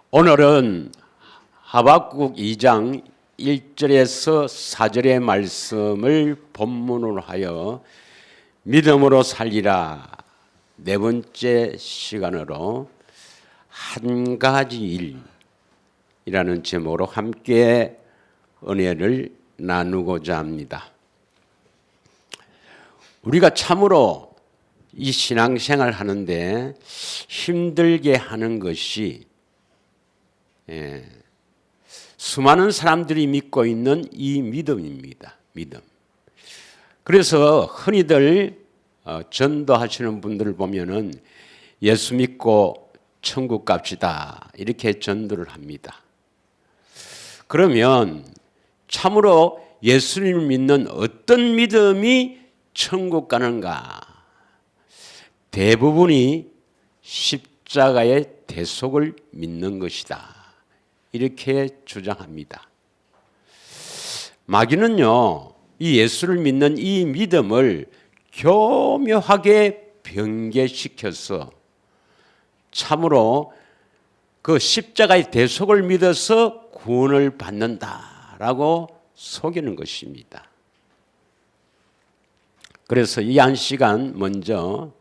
오늘은 하박국 2장 1절에서 4절의 말씀을 본문으로 하여 믿음으로 살리라 네 번째 시간으로 한 가지 일이라는 제목으로 함께 은혜를 나누고자 합니다. 우리가 참으로 이 신앙생활 하는데 힘들게 하는 것이 수많은 사람들이 믿고 있는 이 믿음입니다. 믿음. 그래서 흔히들 전도하시는 분들을 보면은 예수 믿고 천국 갑시다 이렇게 전도를 합니다. 그러면 참으로 예수님을 믿는 어떤 믿음이 천국 가는가? 대부분이 십자가의 대속을 믿는 것이다. 이렇게 주장합니다. 마귀는요, 이 예수를 믿는 이 믿음을 교묘하게 변개시켜서 참으로 그 십자가의 대속을 믿어서 구원을 받는다라고 속이는 것입니다. 그래서 이 한 시간 먼저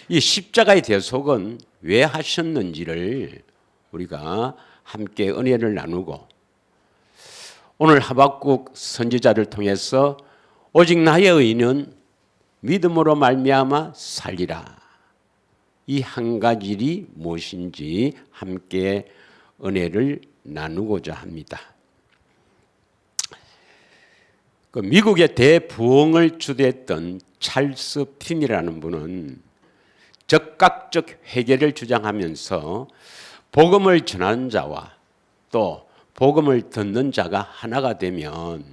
이 십자가의 대속은 왜 하셨는지를 우리가 함께 은혜를 나누고 오늘 하박국 선지자를 통해서 오직 나의 의는 믿음으로 말미암아 살리라. 이 한 가지 일이 무엇인지 함께 은혜를 나누고자 합니다. 그 미국의 대부흥을 주도했던 찰스 핀이라는 분은 적극적 회개를 주장하면서 복음을 전하는 자와 또 복음을 듣는 자가 하나가 되면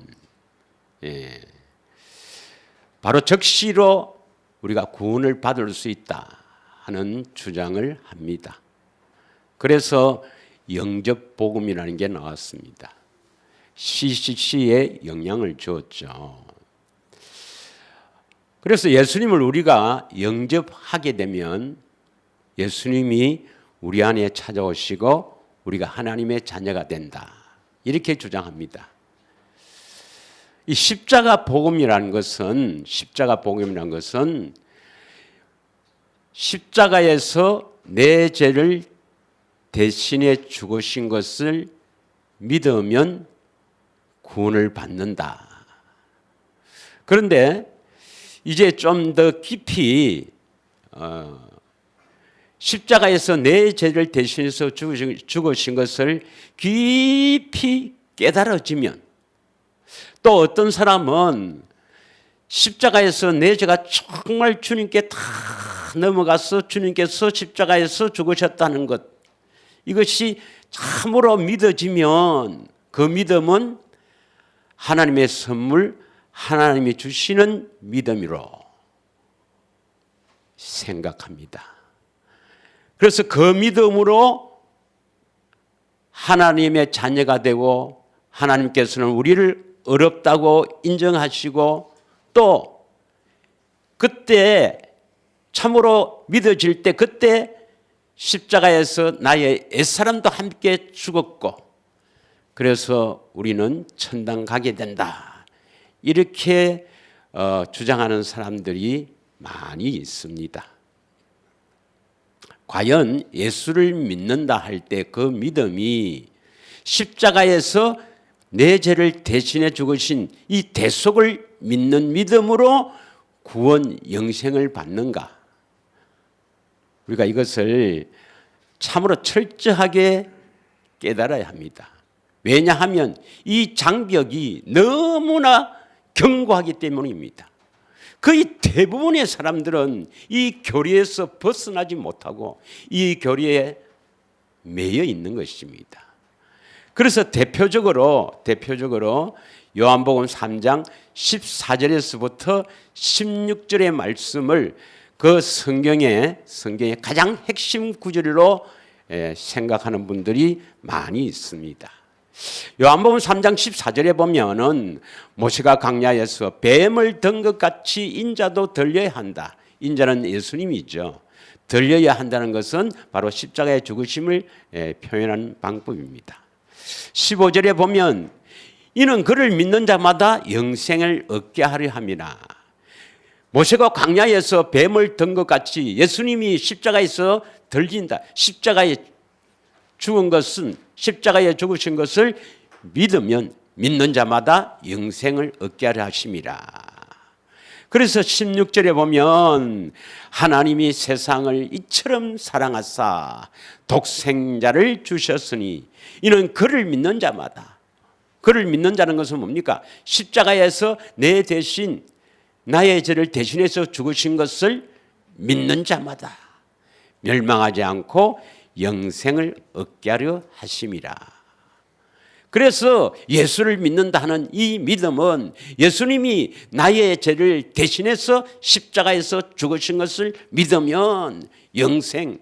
바로 즉시로 우리가 구원을 받을 수 있다 하는 주장을 합니다. 그래서 영접 복음이라는 게 나왔습니다. CCC에 영향을 주었죠. 그래서 예수님을 우리가 영접하게 되면 예수님이 우리 안에 찾아오시고 우리가 하나님의 자녀가 된다. 이렇게 주장합니다. 이 십자가 복음이라는 것은 십자가에서 내 죄를 대신해 죽으신 것을 믿으면 구원을 받는다. 그런데 이제 좀 더 깊이 십자가에서 내 죄를 대신해서 죽으신 것을 깊이 깨달아지면 또 어떤 사람은 십자가에서 내 죄가 정말 주님께 다 넘어가서 주님께서 십자가에서 죽으셨다는 것 이것이 참으로 믿어지면 그 믿음은 하나님의 선물 하나님이 주시는 믿음으로 생각합니다. 그래서 그 믿음으로 하나님의 자녀가 되고 하나님께서는 우리를 어렵다고 인정하시고 또 그때 참으로 믿어질 때 그때 십자가에서 나의 옛사람도 함께 죽었고 그래서 우리는 천당 가게 된다. 이렇게 주장하는 사람들이 많이 있습니다. 과연 예수를 믿는다 할 때 그 믿음이 십자가에서 내 죄를 대신해 죽으신 이 대속을 믿는 믿음으로 구원 영생을 받는가? 우리가 이것을 참으로 철저하게 깨달아야 합니다. 왜냐하면 이 장벽이 너무나 견고하기 때문입니다. 거의 대부분의 사람들은 이 교리에서 벗어나지 못하고 이 교리에 매여 있는 것입니다. 그래서 대표적으로 요한복음 3장 14절에서부터 16절의 말씀을 그 성경의 가장 핵심 구절로 생각하는 분들이 많이 있습니다. 요한복음 3장 14절에 보면은 모세가 광야에서 뱀을 든 것 같이 인자도 들려야 한다. 인자는 예수님이죠. 들려야 한다는 것은 바로 십자가의 죽으심을 표현하는 방법입니다. 15절에 보면 이는 그를 믿는 자마다 영생을 얻게 하려 함이라. 모세가 광야에서 뱀을 든 것 같이 예수님이 십자가에서 들린다. 십자가에 죽으신 것을 믿으면 믿는 자마다 영생을 얻게 하려 하심이라. 그래서 16절에 보면 하나님이 세상을 이처럼 사랑하사 독생자를 주셨으니 이는 그를 믿는 자마다. 그를 믿는 자는 것은 뭡니까? 십자가에서 내 대신 나의 죄를 대신해서 죽으신 것을 믿는 자마다 멸망하지 않고 영생을 얻게 하려 하심이라. 그래서 예수를 믿는다 하는 이 믿음은 예수님이 나의 죄를 대신해서 십자가에서 죽으신 것을 믿으면 영생,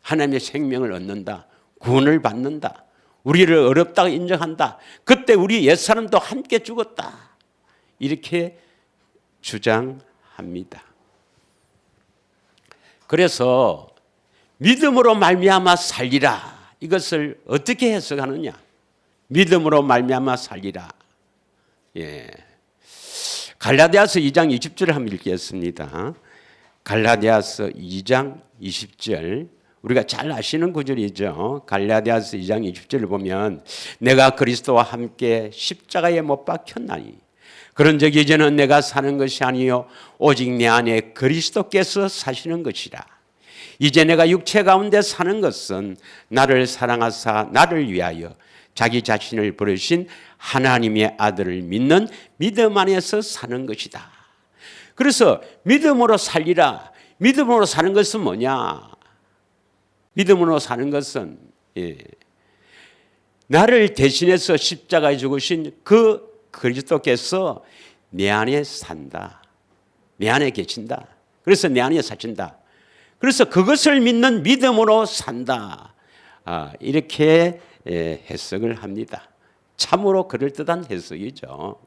하나님의 생명을 얻는다. 구원을 받는다. 우리를 어렵다고 인정한다. 그때 우리 옛사람도 함께 죽었다. 이렇게 주장합니다. 그래서 믿음으로 말미암아 살리라. 이것을 어떻게 해석하느냐? 믿음으로 말미암아 살리라. 갈라디아서 2장 20절을 한번 읽겠습니다. 갈라디아서 2장 20절. 우리가 잘 아시는 구절이죠. 갈라디아서 2장 20절을 보면 내가 그리스도와 함께 십자가에 못 박혔나니 그런즉 이제는 내가 사는 것이 아니요 오직 내 안에 그리스도께서 사시는 것이라. 이제 내가 육체 가운데 사는 것은 나를 사랑하사 나를 위하여 자기 자신을 부르신 하나님의 아들을 믿는 믿음 안에서 사는 것이다. 그래서 믿음으로 살리라. 믿음으로 사는 것은 뭐냐? 믿음으로 사는 것은 나를 대신해서 십자가에 죽으신 그 그리스도께서 내 안에 산다. 내 안에 계신다. 그래서 내 안에 사신다. 그래서 그것을 믿는 믿음으로 산다. 이렇게 해석을 합니다. 참으로 그럴듯한 해석이죠.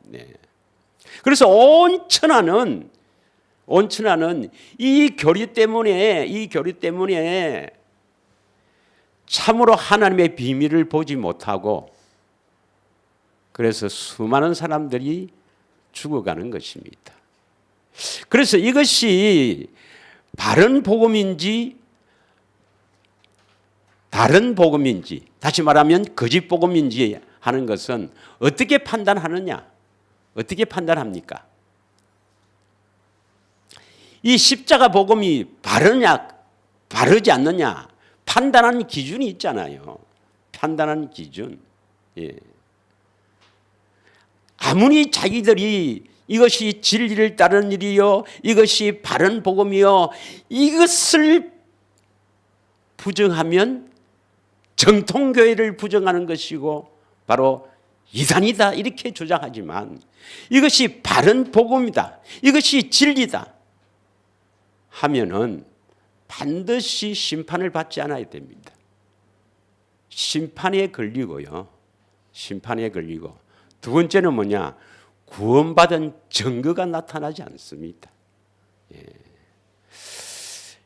그래서 온 천하는 이 교리 때문에 참으로 하나님의 비밀을 보지 못하고 그래서 수많은 사람들이 죽어가는 것입니다. 그래서 이것이 바른 복음인지 다른 복음인지 다시 말하면 거짓 복음인지 하는 것은 어떻게 판단하느냐? 어떻게 판단합니까? 이 십자가 복음이 바르냐 바르지 않느냐 판단하는 기준이 있잖아요. 판단하는 기준. 아무리 자기들이 이것이 진리를 따르는 일이요 이것이 바른 복음이요 이것을 부정하면 정통교회를 부정하는 것이고 바로 이단이다 이렇게 주장하지만 이것이 바른 복음이다 이것이 진리다 하면은 반드시 심판을 받지 않아야 됩니다. 심판에 걸리고요. 심판에 걸리고 두 번째는 뭐냐? 구원받은 증거가 나타나지 않습니다.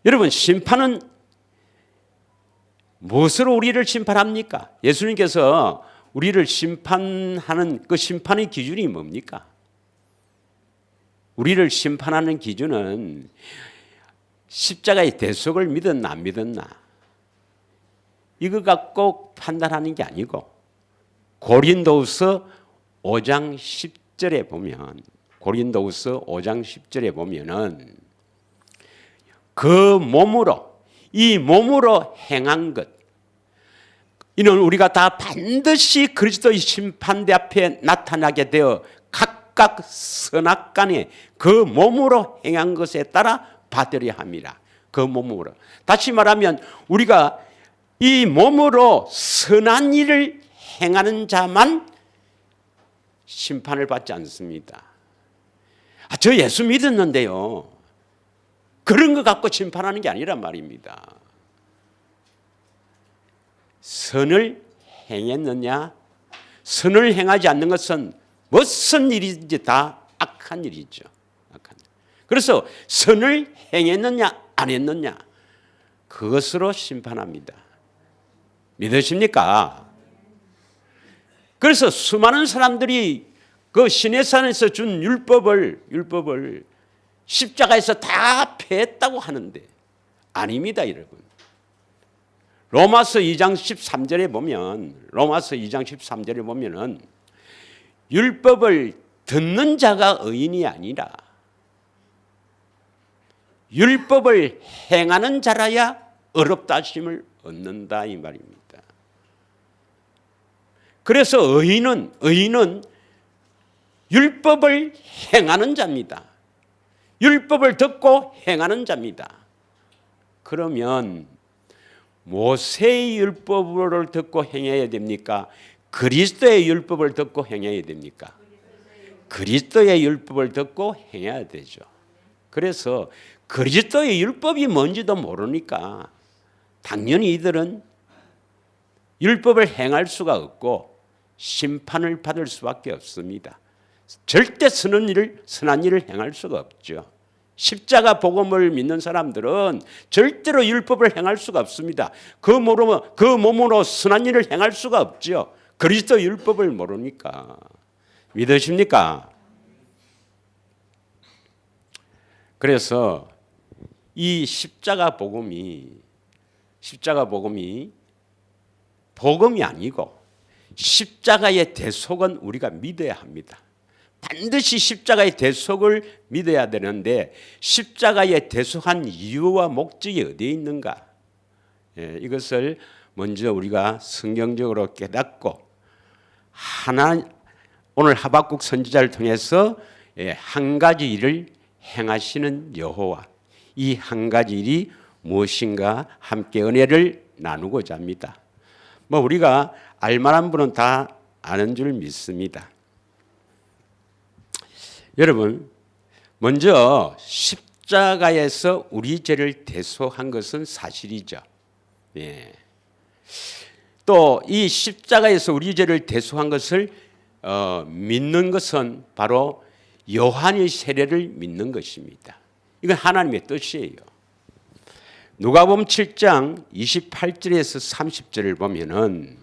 여러분 심판은 무엇으로 우리를 심판합니까? 예수님께서 우리를 심판하는 그 심판의 기준이 뭡니까? 우리를 심판하는 기준은 십자가의 대속을 믿었나 안 믿었나 이거 갖고 판단하는 게 아니고 고린도후서 5장 10절에 보면 고린도후서 5장 10절에 보면은 그 몸으로 이 몸으로 행한 것 이는 우리가 다 반드시 그리스도의 심판대 앞에 나타나게 되어 각각 선악간에 그 몸으로 행한 것에 따라 받으려 함이라. 그 몸으로. 다시 말하면 우리가 이 몸으로 선한 일을 행하는 자만 심판을 받지 않습니다. 저 예수 믿었는데요. 그런 거 갖고 심판하는 게 아니란 말입니다. 선을 행했느냐? 선을 행하지 않는 것은 무슨 일인지 다 악한 일이죠. 악한 일. 그래서 선을 행했느냐 안 했느냐 그것으로 심판합니다. 믿으십니까? 그래서 수많은 사람들이 그 시내산에서 준 율법을 십자가에서 다 폐했다고 하는데 아닙니다, 여러분. 로마서 2장 13절에 보면은 율법을 듣는 자가 의인이 아니라 율법을 행하는 자라야 의롭다 하심을 얻는다 이 말입니다. 그래서 의인은 율법을 행하는 자입니다. 율법을 듣고 행하는 자입니다. 그러면 모세의 율법을 듣고 행해야 됩니까? 그리스도의 율법을 듣고 행해야 됩니까? 그리스도의 율법을 듣고 행해야 되죠. 그래서 그리스도의 율법이 뭔지도 모르니까 당연히 이들은 율법을 행할 수가 없고 심판을 받을 수밖에 없습니다. 절대 선한 일을 행할 수가 없죠. 십자가 복음을 믿는 사람들은 절대로 율법을 행할 수가 없습니다. 그 몸으로 선한 일을 행할 수가 없죠. 그리스도 율법을 모르니까. 믿으십니까? 그래서 이 십자가 복음이 복음이 아니고 십자가의 대속은 우리가 믿어야 합니다. 반드시 십자가의 대속을 믿어야 되는데 십자가의 대속한 이유와 목적이 어디에 있는가? 이것을 먼저 우리가 성경적으로 깨닫고 오늘 하박국 선지자를 통해서 한 가지 일을 행하시는 여호와, 이 한 가지 일이 무엇인가 함께 은혜를 나누고자 합니다. 우리가 알만한 분은 다 아는 줄 믿습니다. 여러분, 먼저 십자가에서 우리 죄를 대속한 것은 사실이죠. 또 이 십자가에서 우리 죄를 대속한 것을 믿는 것은 바로 요한의 세례를 믿는 것입니다. 이건 하나님의 뜻이에요. 누가복음 7장 28절에서 30절을 보면은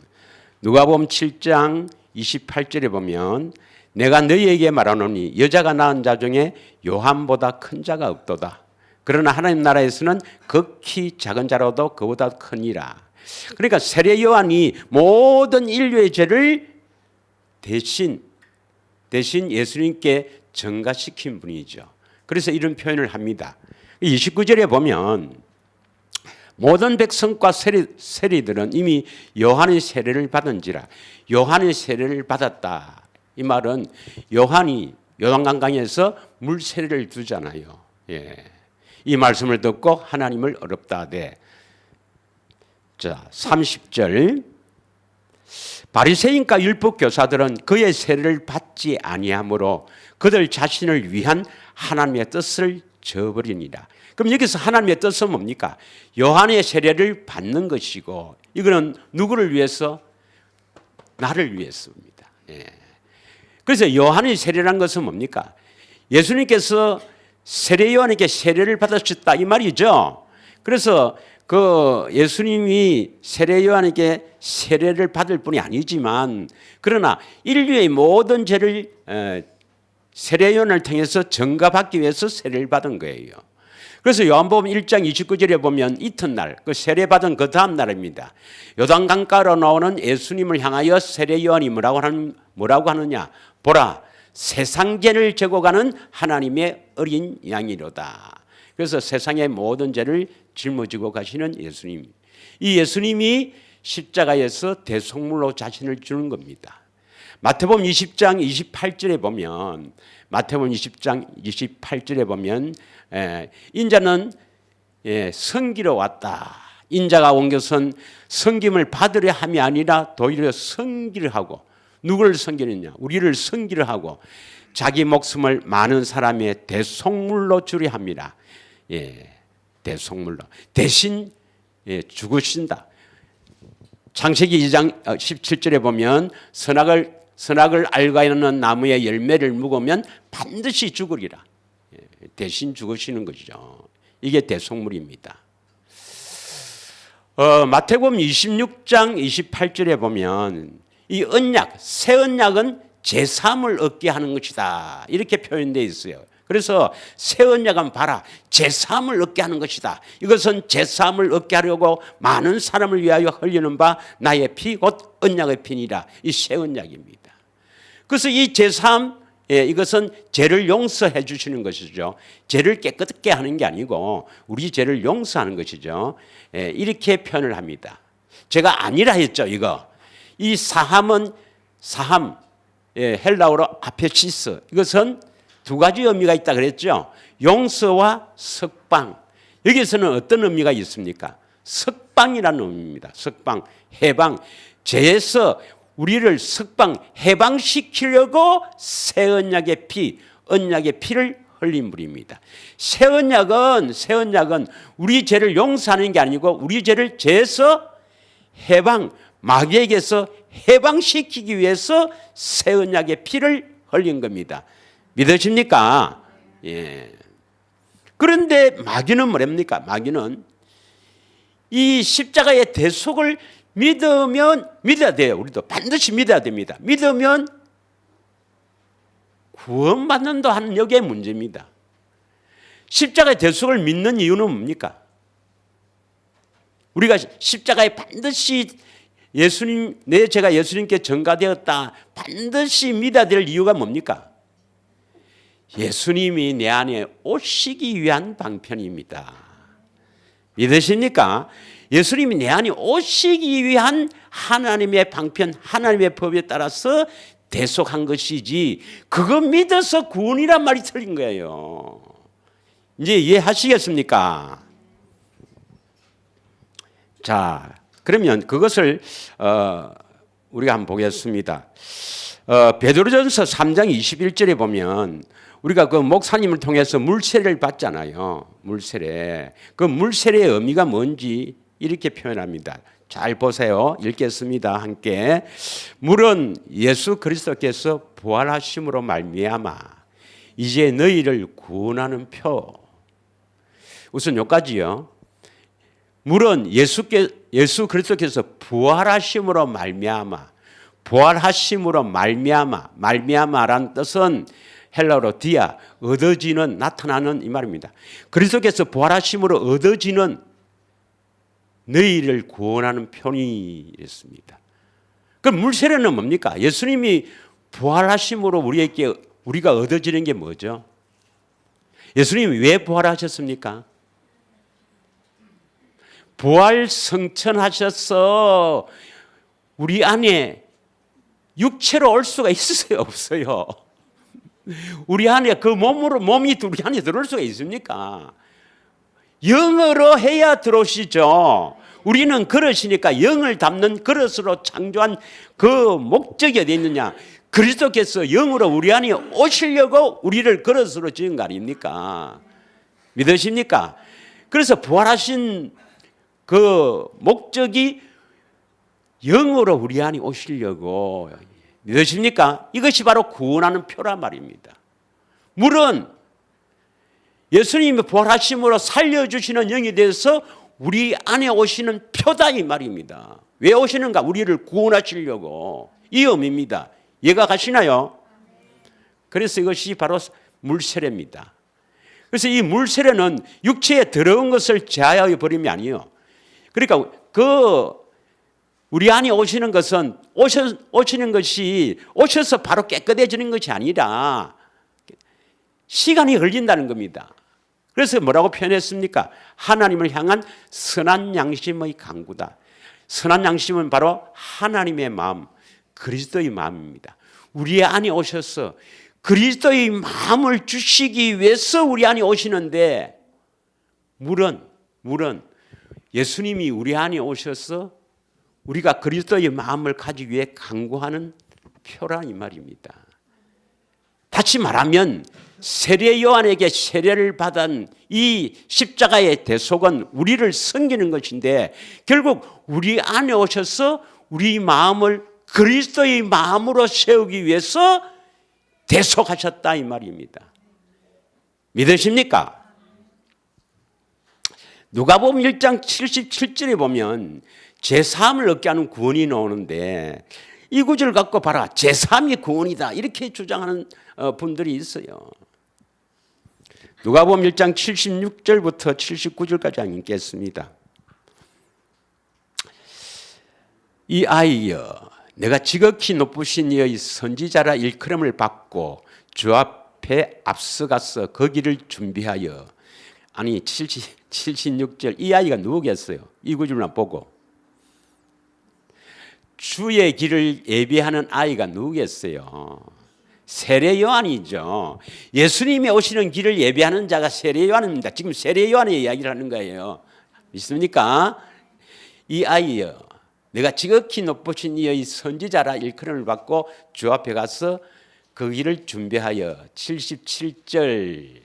누가복음 7장 28절에 보면 내가 너희에게 말하노니 여자가 낳은 자 중에 요한보다 큰 자가 없도다. 그러나 하나님 나라에서는 극히 작은 자라도 그보다 크니라. 그러니까 세례 요한이 모든 인류의 죄를 대신 예수님께 전가시킨 분이죠. 그래서 이런 표현을 합니다. 29절에 보면 모든 백성과 세리들은 이미 요한의 세례를 받은지라. 요한의 세례를 받았다. 이 말은 요한이 요단강강에서 물 세례를 두잖아요. 이 말씀을 듣고 하나님을 어렵다 하되. 자, 30절. 바리새인과 율법 교사들은 그의 세례를 받지 아니하므로 그들 자신을 위한 하나님의 뜻을 저버리니라. 그럼 여기서 하나님의 뜻은 뭡니까? 요한의 세례를 받는 것이고, 이거는 누구를 위해서? 나를 위해서입니다. 그래서 요한의 세례란 것은 뭡니까? 예수님께서 세례 요한에게 세례를 받으셨다 이 말이죠. 그래서 그 예수님이 세례 요한에게 세례를 받을 뿐이 아니지만, 그러나 인류의 모든 죄를 세례 요한을 통해서 전가받기 위해서 세례를 받은 거예요. 그래서 요한복음 1장 29절에 보면 이튿날, 그 세례받은 그 다음 날입니다. 요단강가로 나오는 예수님을 향하여 세례 요한이 뭐라고 하느냐? 보라, 세상 죄를 지고 가는 하나님의 어린 양이로다. 그래서 세상의 모든 죄를 짊어지고 가시는 예수님. 이 예수님이 십자가에서 대속물로 자신을 주는 겁니다. 마태복음 20장 28절에 보면 인자는 섬기러 왔다. 인자가 온 것은 섬김을 받으려 함이 아니라 도리어 섬기려 하고, 누구를 섬기느냐? 우리를 섬기려 하고 자기 목숨을 많은 사람의 대속물로 주려 합니다. 대속물로 대신 죽으신다. 창세기 2장 17절에 보면 선악을 알가하는 나무의 열매를 먹으면 반드시 죽으리라. 대신 죽으시는 것이죠. 이게 대속물입니다. 마태복음 26장 28절에 보면 이 언약, 새 언약은 제3을 얻게 하는 것이다. 이렇게 표현되어 있어요. 그래서 새 언약은 봐라, 제3을 얻게 하는 것이다. 이것은 제3을 얻게 하려고 많은 사람을 위하여 흘리는 바 나의 피 곧 언약의 피니라. 이 새 언약입니다. 그래서 이 제3, 이것은 죄를 용서해 주시는 것이죠. 죄를 깨끗게 하는 게 아니고 우리 죄를 용서하는 것이죠. 이렇게 표현을 합니다. 제가 아니라 했죠, 이거. 이 사함은 사함, 헬라어로 아페시스. 이것은 두 가지 의미가 있다 그랬죠. 용서와 석방. 여기서는 어떤 의미가 있습니까? 석방이라는 의미입니다. 석방, 해방. 죄에서 우리를 석방, 해방시키려고 새 언약의 피, 언약의 피를 흘린 분입니다. 새 언약은 우리 죄를 용서하는 게 아니고 우리 죄를 죄에서 해방, 마귀에게서 해방시키기 위해서 새 언약의 피를 흘린 겁니다. 믿으십니까? 예. 그런데 마귀는 뭐랍니까? 마귀는 이 십자가의 대속을 믿어야 돼요. 우리도 반드시 믿어야 됩니다. 믿으면 구원받는다 하는 여기에 문제입니다. 십자가의 대속을 믿는 이유는 뭡니까? 우리가 십자가에 반드시 내 죄가 예수님께 전가되었다 반드시 믿어야 될 이유가 뭡니까? 예수님이 내 안에 오시기 위한 방편입니다. 믿으십니까? 예수님이 내 안에 오시기 위한 하나님의 방편, 하나님의 법에 따라서 대속한 것이지 그거 믿어서 구원이란 말이 틀린 거예요. 이제 이해하시겠습니까? 자, 그러면 그것을 우리가 한번 보겠습니다. 베드로전서 3장 21절에 보면 우리가 그 목사님을 통해서 물세례를 받잖아요. 물세례. 그 물세례의 의미가 뭔지 이렇게 표현합니다. 잘 보세요. 읽겠습니다. 함께. 물은 예수 그리스도께서 부활하심으로 말미암아 이제 너희를 구원하는 표. 우선 여기까지요. 물은 예수 그리스도께서 부활하심으로 말미암아, 말미암아란 뜻은 헬라어로 디아, 얻어지는, 나타나는 이 말입니다. 그리스도께서 부활하심으로 얻어지는 너희를 구원하는 편이 있습니다. 그럼 물세례는 뭡니까? 예수님이 부활하심으로 우리가 얻어지는 게 뭐죠? 예수님이 왜 부활하셨습니까? 부활 성천하셔서 우리 안에 육체로 올 수가 있어요, 없어요? 우리 안에 그 몸이 우리 안에 들어올 수가 있습니까? 영으로 해야 들어오시죠. 우리는 그릇이니까 영을 담는 그릇으로 창조한 그 목적이 어디 있느냐? 그리스도께서 영으로 우리 안에 오시려고 우리를 그릇으로 지은 거 아닙니까? 믿으십니까? 그래서 부활하신 그 목적이 영으로 우리 안에 오시려고. 믿으십니까? 이것이 바로 구원하는 표란 말입니다. 물은 예수님이 부활하심으로 살려주시는 영이 돼서 우리 안에 오시는 표다 이 말입니다. 왜 오시는가? 우리를 구원하시려고. 이 의미입니다. 이해가 가시나요? 그래서 이것이 바로 물세례입니다. 그래서 이 물세례는 육체에 더러운 것을 제하여 버림이 아니에요. 그러니까 우리 안에 오시는 것은 오시는 것이 오셔서 바로 깨끗해지는 것이 아니라 시간이 걸린다는 겁니다. 그래서 뭐라고 표현했습니까? 하나님을 향한 선한 양심의 강구다. 선한 양심은 바로 하나님의 마음, 그리스도의 마음입니다. 우리 안에 오셔서 그리스도의 마음을 주시기 위해서 우리 안에 오시는데 물은 예수님이 우리 안에 오셔서 우리가 그리스도의 마음을 가지기 위해 강구하는 표란 이 말입니다. 다시 말하면 세례 요한에게 세례를 받은 이 십자가의 대속은 우리를 섬기는 것인데 결국 우리 안에 오셔서 우리 마음을 그리스도의 마음으로 세우기 위해서 대속하셨다 이 말입니다. 믿으십니까? 누가복음 1장 77절에 보면 제3을 얻게 하는 구원이 나오는데 이 구절을 갖고 봐라, 제3이 구원이다 이렇게 주장하는 분들이 있어요. 누가복음 1장 76절부터 79절까지 한번 읽겠습니다. 이 아이여, 내가 지극히 높으신 이의 선지자라 일컬음을 받고 주 앞에 앞서가서 거기를 준비하여. 아니 76절 이 아이가 누구겠어요? 이 구절만 보고 주의 길을 예비하는 아이가 누구겠어요? 세례 요한이죠. 예수님이 오시는 길을 예비하는 자가 세례 요한입니다. 지금 세례 요한의 이야기를 하는 거예요. 믿습니까? 이 아이여, 내가 지극히 높으신 이의 선지자라 일컬음을 받고 주 앞에 가서 그 길을 준비하여. 77절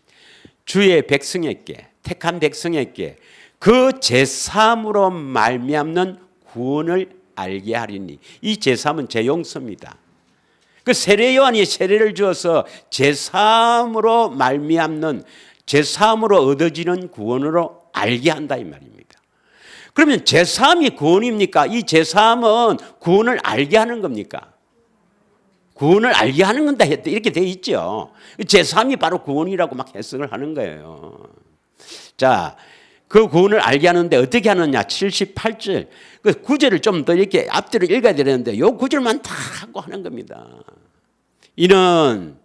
주의 백성에게, 택한 백성에게 그 제3으로 말미암는 구원을 알게 하리니. 이 제3은 제용서입니다. 그 세례 요한이 세례를 주어서 제3으로 말미암는, 제3으로 얻어지는 구원으로 알게 한다 이 말입니다. 그러면 제3이 구원입니까? 이 제3은 구원을 알게 하는 겁니까? 구원을 알게 하는 건다 이렇게 돼 있죠. 제3이 바로 구원이라고 막 해석을 하는 거예요. 자, 그 구원을 알게 하는데 어떻게 하느냐? 78절 그 구절을 좀 더 이렇게 앞뒤로 읽어야 되는데 이 구절만 다 하고 하는 겁니다. 이는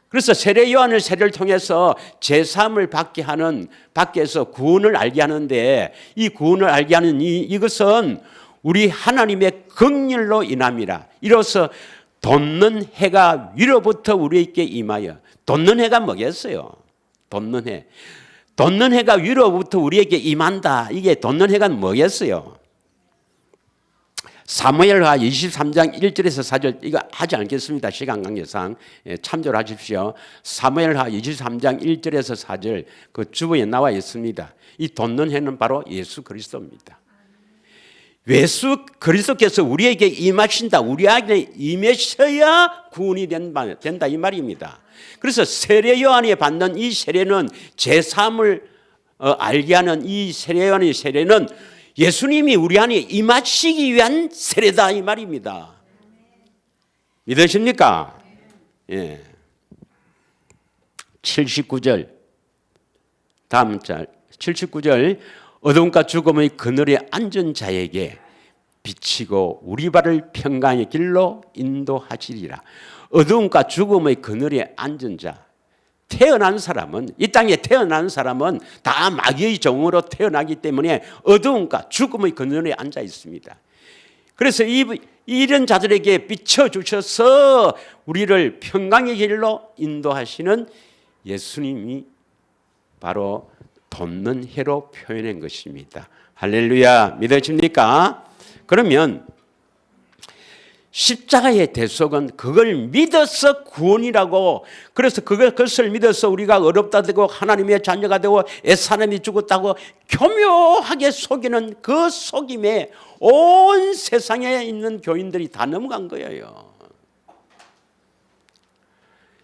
그래서 세례 요한을 세례를 통해서 제3을 받게 하는, 밖에서 구원을 알게 하는데 이 구원을 알게 하는 이것은 우리 하나님의 긍휼로 인함이라. 이로써 돋는 해가 위로부터 우리에게 임하여. 돋는 해가 뭐겠어요? 돋는 해. 돋는 해가 위로부터 우리에게 임한다. 이게 돋는 해가 뭐겠어요? 사무엘하 23장 1절에서 4절 이거 하지 않겠습니다. 시간 관계상 참조를 하십시오. 사무엘하 23장 1절에서 4절 그 주부에 나와 있습니다. 이 돋는 해는 바로 예수 그리스도입니다. 예수 그리스도께서 우리에게 임하신다. 우리 안에 임하셔야 구원이 된다 이 말입니다. 그래서 세례 요한이 받는 이 세례는 제3을 알게 하는 이 세례 요한의 세례는 예수님이 우리 안에 임하시기 위한 세례다 이 말입니다. 믿으십니까? 예. 79절 다음 절 79절 어둠과 죽음의 그늘에 앉은 자에게 비치고 우리 발을 평강의 길로 인도하시리라. 어둠과 죽음의 그늘에 앉은 자, 태어난 사람은, 이 땅에 태어난 사람은 다 마귀의 종으로 태어나기 때문에 어두움과 죽음의 그늘에 앉아 있습니다. 그래서 이런 자들에게 비춰주셔서 우리를 평강의 길로 인도하시는 예수님이 바로 돋는 해로 표현한 것입니다. 할렐루야, 믿으십니까? 그러면 십자가의 대속은 그걸 믿어서 구원이라고, 그래서 그것을 믿어서 우리가 어렵다 되고 하나님의 자녀가 되고 애사람이 죽었다고 교묘하게 속이는 그 속임에 온 세상에 있는 교인들이 다 넘어간 거예요.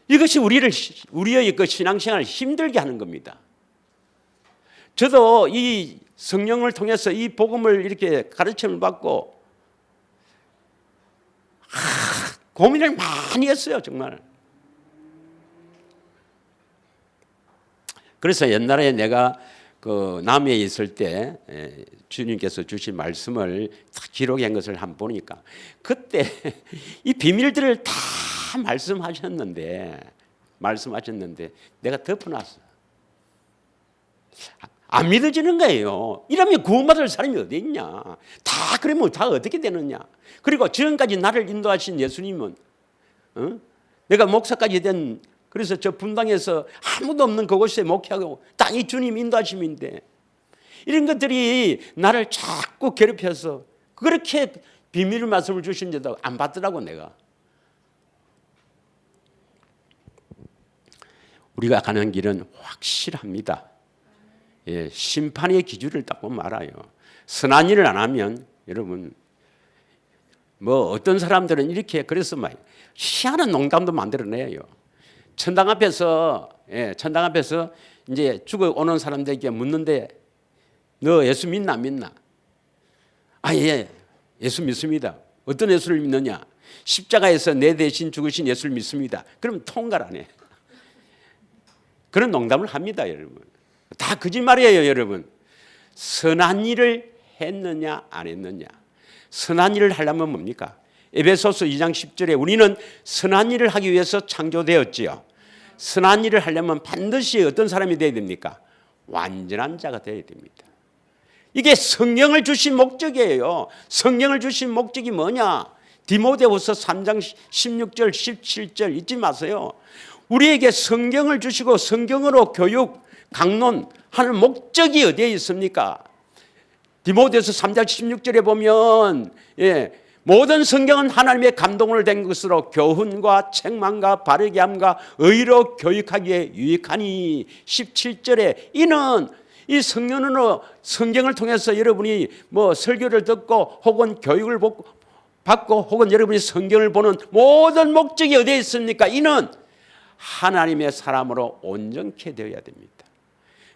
이것이 우리의 그 신앙생활을 힘들게 하는 겁니다. 저도 이 성령을 통해서 이 복음을 이렇게 가르침을 받고 고민을 많이 했어요, 정말. 그래서 옛날에 내가 그 남해에 있을 때 주님께서 주신 말씀을 다 기록한 것을 한번 보니까 그때 이 비밀들을 다 말씀하셨는데 내가 덮어놨어. 안 믿어지는 거예요. 이러면 구원받을 사람이 어디 있냐? 다 그러면 다 어떻게 되느냐? 그리고 지금까지 나를 인도하신 예수님은 내가 목사까지 된, 그래서 저 분당에서 아무도 없는 그곳에 목회하고 다 이 주님 인도하심인데 이런 것들이 나를 자꾸 괴롭혀서 그렇게 비밀 말씀을 주신데도 안 받더라고. 내가 우리가 가는 길은 확실합니다. 예, 심판의 기준을 딱 보면 알아요. 선한 일을 안 하면 여러분 뭐 어떤 사람들은 이렇게 그래서 막 희한한 농담도 만들어내요. 천당 앞에서 이제 죽어 오는 사람들에게 묻는데 너 예수 믿나 안 믿나? 아, 예, 예수 믿습니다. 어떤 예수를 믿느냐? 십자가에서 내 대신 죽으신 예수를 믿습니다. 그럼 통과를 안 해. 그런 농담을 합니다, 여러분. 다 거짓말이에요, 여러분. 선한 일을 했느냐 안 했느냐. 선한 일을 하려면 뭡니까? 에베소서 2장 10절에 우리는 선한 일을 하기 위해서 창조되었지요. 선한 일을 하려면 반드시 어떤 사람이 되어야 됩니까? 완전한 자가 되어야 됩니다. 이게 성령을 주신 목적이에요. 성령을 주신 목적이 뭐냐? 디모데후서 3장 16절 17절 잊지 마세요. 우리에게 성경을 주시고 성경으로 교육, 강론하는 목적이 어디에 있습니까? 디모데후서 3장 16절에 보면 모든 성경은 하나님의 감동을 된 것으로 교훈과 책망과 바르게 함과 의로 교육하기에 유익하니 17절에 이는 이 성경을 통해서 여러분이 뭐 설교를 듣고 혹은 교육을 받고 혹은 여러분이 성경을 보는 모든 목적이 어디에 있습니까? 이는 하나님의 사람으로 온전케 되어야 됩니다.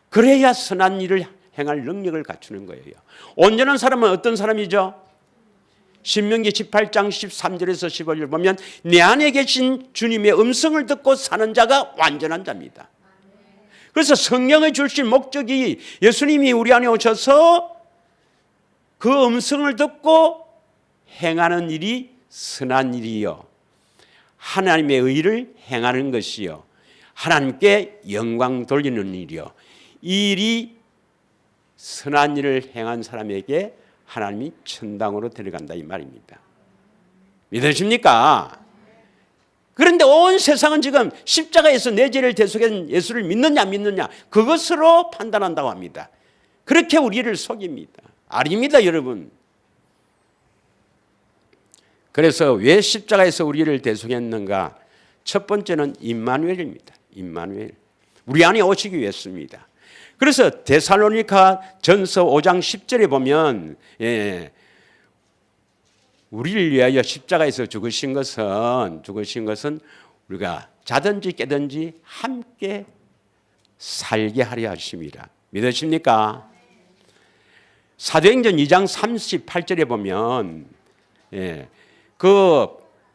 그래야 선한 일을 행할 능력을 갖추는 거예요. 온전한 사람은 어떤 사람이죠? 신명기 18장 13절에서 15절 보면 내 안에 계신 주님의 음성을 듣고 사는 자가 완전한 자입니다. 그래서 성령을 주신 목적이 예수님이 우리 안에 오셔서 그 음성을 듣고 행하는 일이 선한 일이요. 하나님의 의를 행하는 것이요. 하나님께 영광 돌리는 일이요. 이 일이 선한 일을 행한 사람에게 하나님이 천당으로 데려간다 이 말입니다. 믿으십니까? 그런데 온 세상은 지금 십자가에서 내 죄를 대속한 예수를 믿느냐 안 믿느냐 그것으로 판단한다고 합니다. 그렇게 우리를 속입니다. 아닙니다, 여러분. 그래서 왜 십자가에서 우리를 대속했는가? 첫 번째는 임마누엘입니다. 임마누엘. 우리 안에 오시기 위해서입니다. 그래서 데살로니가 전서 5장 10절에 보면 우리를 위하여 십자가에서 죽으신 것은 우리가 자든지 깨든지 함께 살게 하려 하심이라. 믿으십니까? 사도행전 2장 38절에 보면 그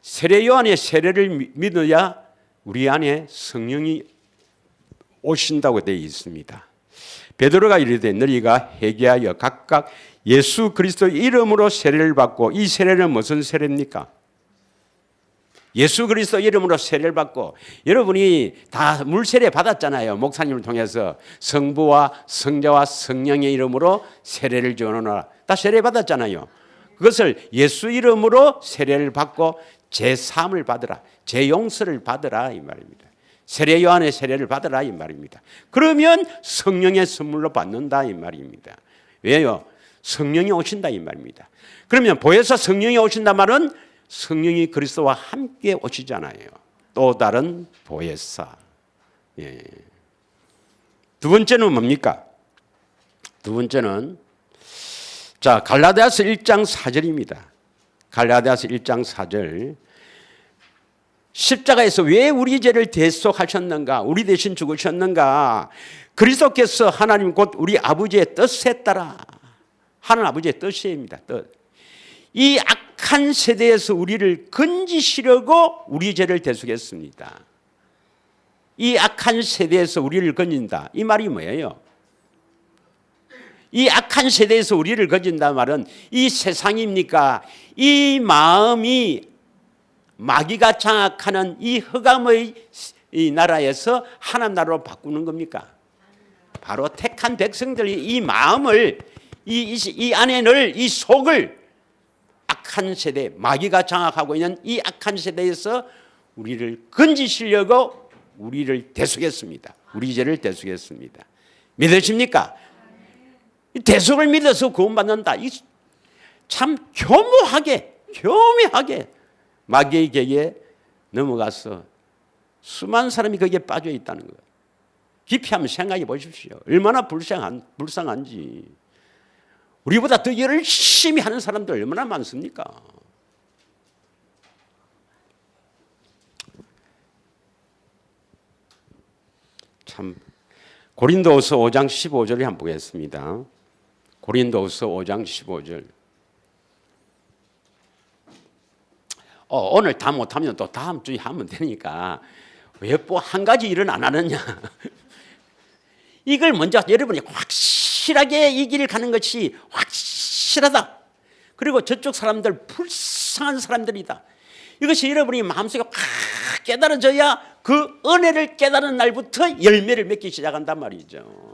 세례 요한의 세례를 믿어야 우리 안에 성령이 오신다고 되어 있습니다. 베드로가 이르되 너희가 회개하여 각각 예수 그리스도의 이름으로 세례를 받고 이 세례는 무슨 세례입니까? 예수 그리스도 이름으로 세례를 받고 여러분이 다 물세례 받았잖아요. 목사님을 통해서 성부와 성자와 성령의 이름으로 세례를 주노라. 다 세례 받았잖아요. 그것을 예수 이름으로 세례를 받고 제사함을 받으라. 제용서를 받으라 이 말입니다. 세례 요한의 세례를 받으라 이 말입니다. 그러면 성령의 선물로 받는다 이 말입니다. 왜요? 성령이 오신다 이 말입니다. 그러면 보혜사 성령이 오신다 말은 성령이 그리스도와 함께 오시잖아요. 또 다른 보혜사. 두 번째는 뭡니까? 두 번째는 갈라디아서 1장 4절입니다. 갈라디아서 1장 4절. 십자가에서 왜 우리 죄를 대속하셨는가? 우리 대신 죽으셨는가? 그리스도께서 하나님 곧 우리 아버지의 뜻에 따라 하나님 아버지의 뜻입니다. 뜻. 이 악한 세대에서 우리를 건지시려고 우리 죄를 대속했습니다. 이 악한 세대에서 우리를 건진다. 이 말이 뭐예요? 이 악한 세대에서 우리를 건진다 말은 이 세상입니까? 이 마음이 마귀가 장악하는 이 흑암의 이 나라에서 하나님 나라로 바꾸는 겁니까? 바로 택한 백성들이 이 마음을 이 안에 늘 이 속을 악한 세대, 마귀가 장악하고 있는 이 악한 세대에서 우리를 건지시려고 우리를 대속했습니다. 우리 죄를 대속했습니다. 믿으십니까? 대속을 믿어서 구원받는다. 참 교묘하게 마귀의 객에 넘어가서 수많은 사람이 거기에 빠져 있다는 거예요. 깊이 한번 생각해 보십시오. 얼마나 불쌍한지. 우리보다 더 열심히 하는 사람들 얼마나 많습니까? 참 고린도후서 5장 15절을 한번 보겠습니다. 고린도후서 5장 15절. 오늘 다 못하면 또 다음 주에 하면 되니까 왜 뭐 한 가지 일은 안 하느냐. 이걸 먼저 여러분이 확실하게 이 길을 가는 것이 확실하다. 그리고 저쪽 사람들 불쌍한 사람들이다. 이것이 여러분이 마음속에 확 깨달아져야 그 은혜를 깨달은 날부터 열매를 맺기 시작한단 말이죠.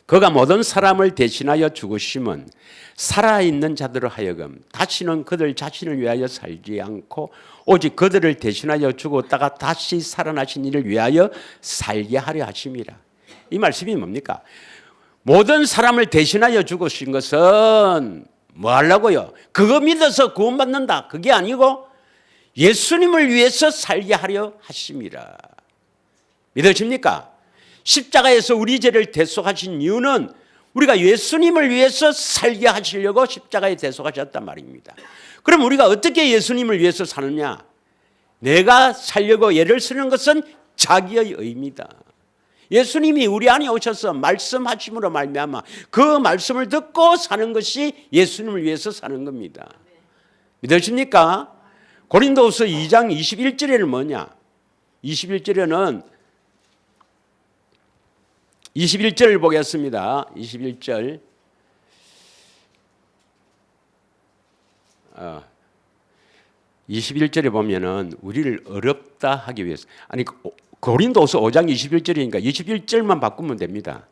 그가 모든 사람을 대신하여 죽으심은 살아있는 자들로 하여금 다시는 그들 자신을 위하여 살지 않고 오직 그들을 대신하여 죽었다가 다시 살아나신 이를 위하여 살게 하려 하심이라. 이 말씀이 뭡니까? 모든 사람을 대신하여 죽으신 것은 뭐 하려고요? 그거 믿어서 구원받는다. 그게 아니고 예수님을 위해서 살게 하려 하심이라. 믿으십니까? 십자가에서 우리 죄를 대속하신 이유는 우리가 예수님을 위해서 살게 하시려고 십자가에 대속하셨단 말입니다. 그럼 우리가 어떻게 예수님을 위해서 사느냐? 내가 살려고 애를 쓰는 것은 자기의 의입니다. 예수님이 우리 안에 오셔서 말씀하심으로 말미암아 그 말씀을 듣고 사는 것이 예수님을 위해서 사는 겁니다. 믿으십니까? 고린도후서 2장 21절에는 뭐냐? 21절에는 21절을 보겠습니다. 21절. 21절에 보면은 우리를 어렵다 하기 위해서, 아니 고린도서 5장 21절이니까 21절만 바꾸면 됩니다.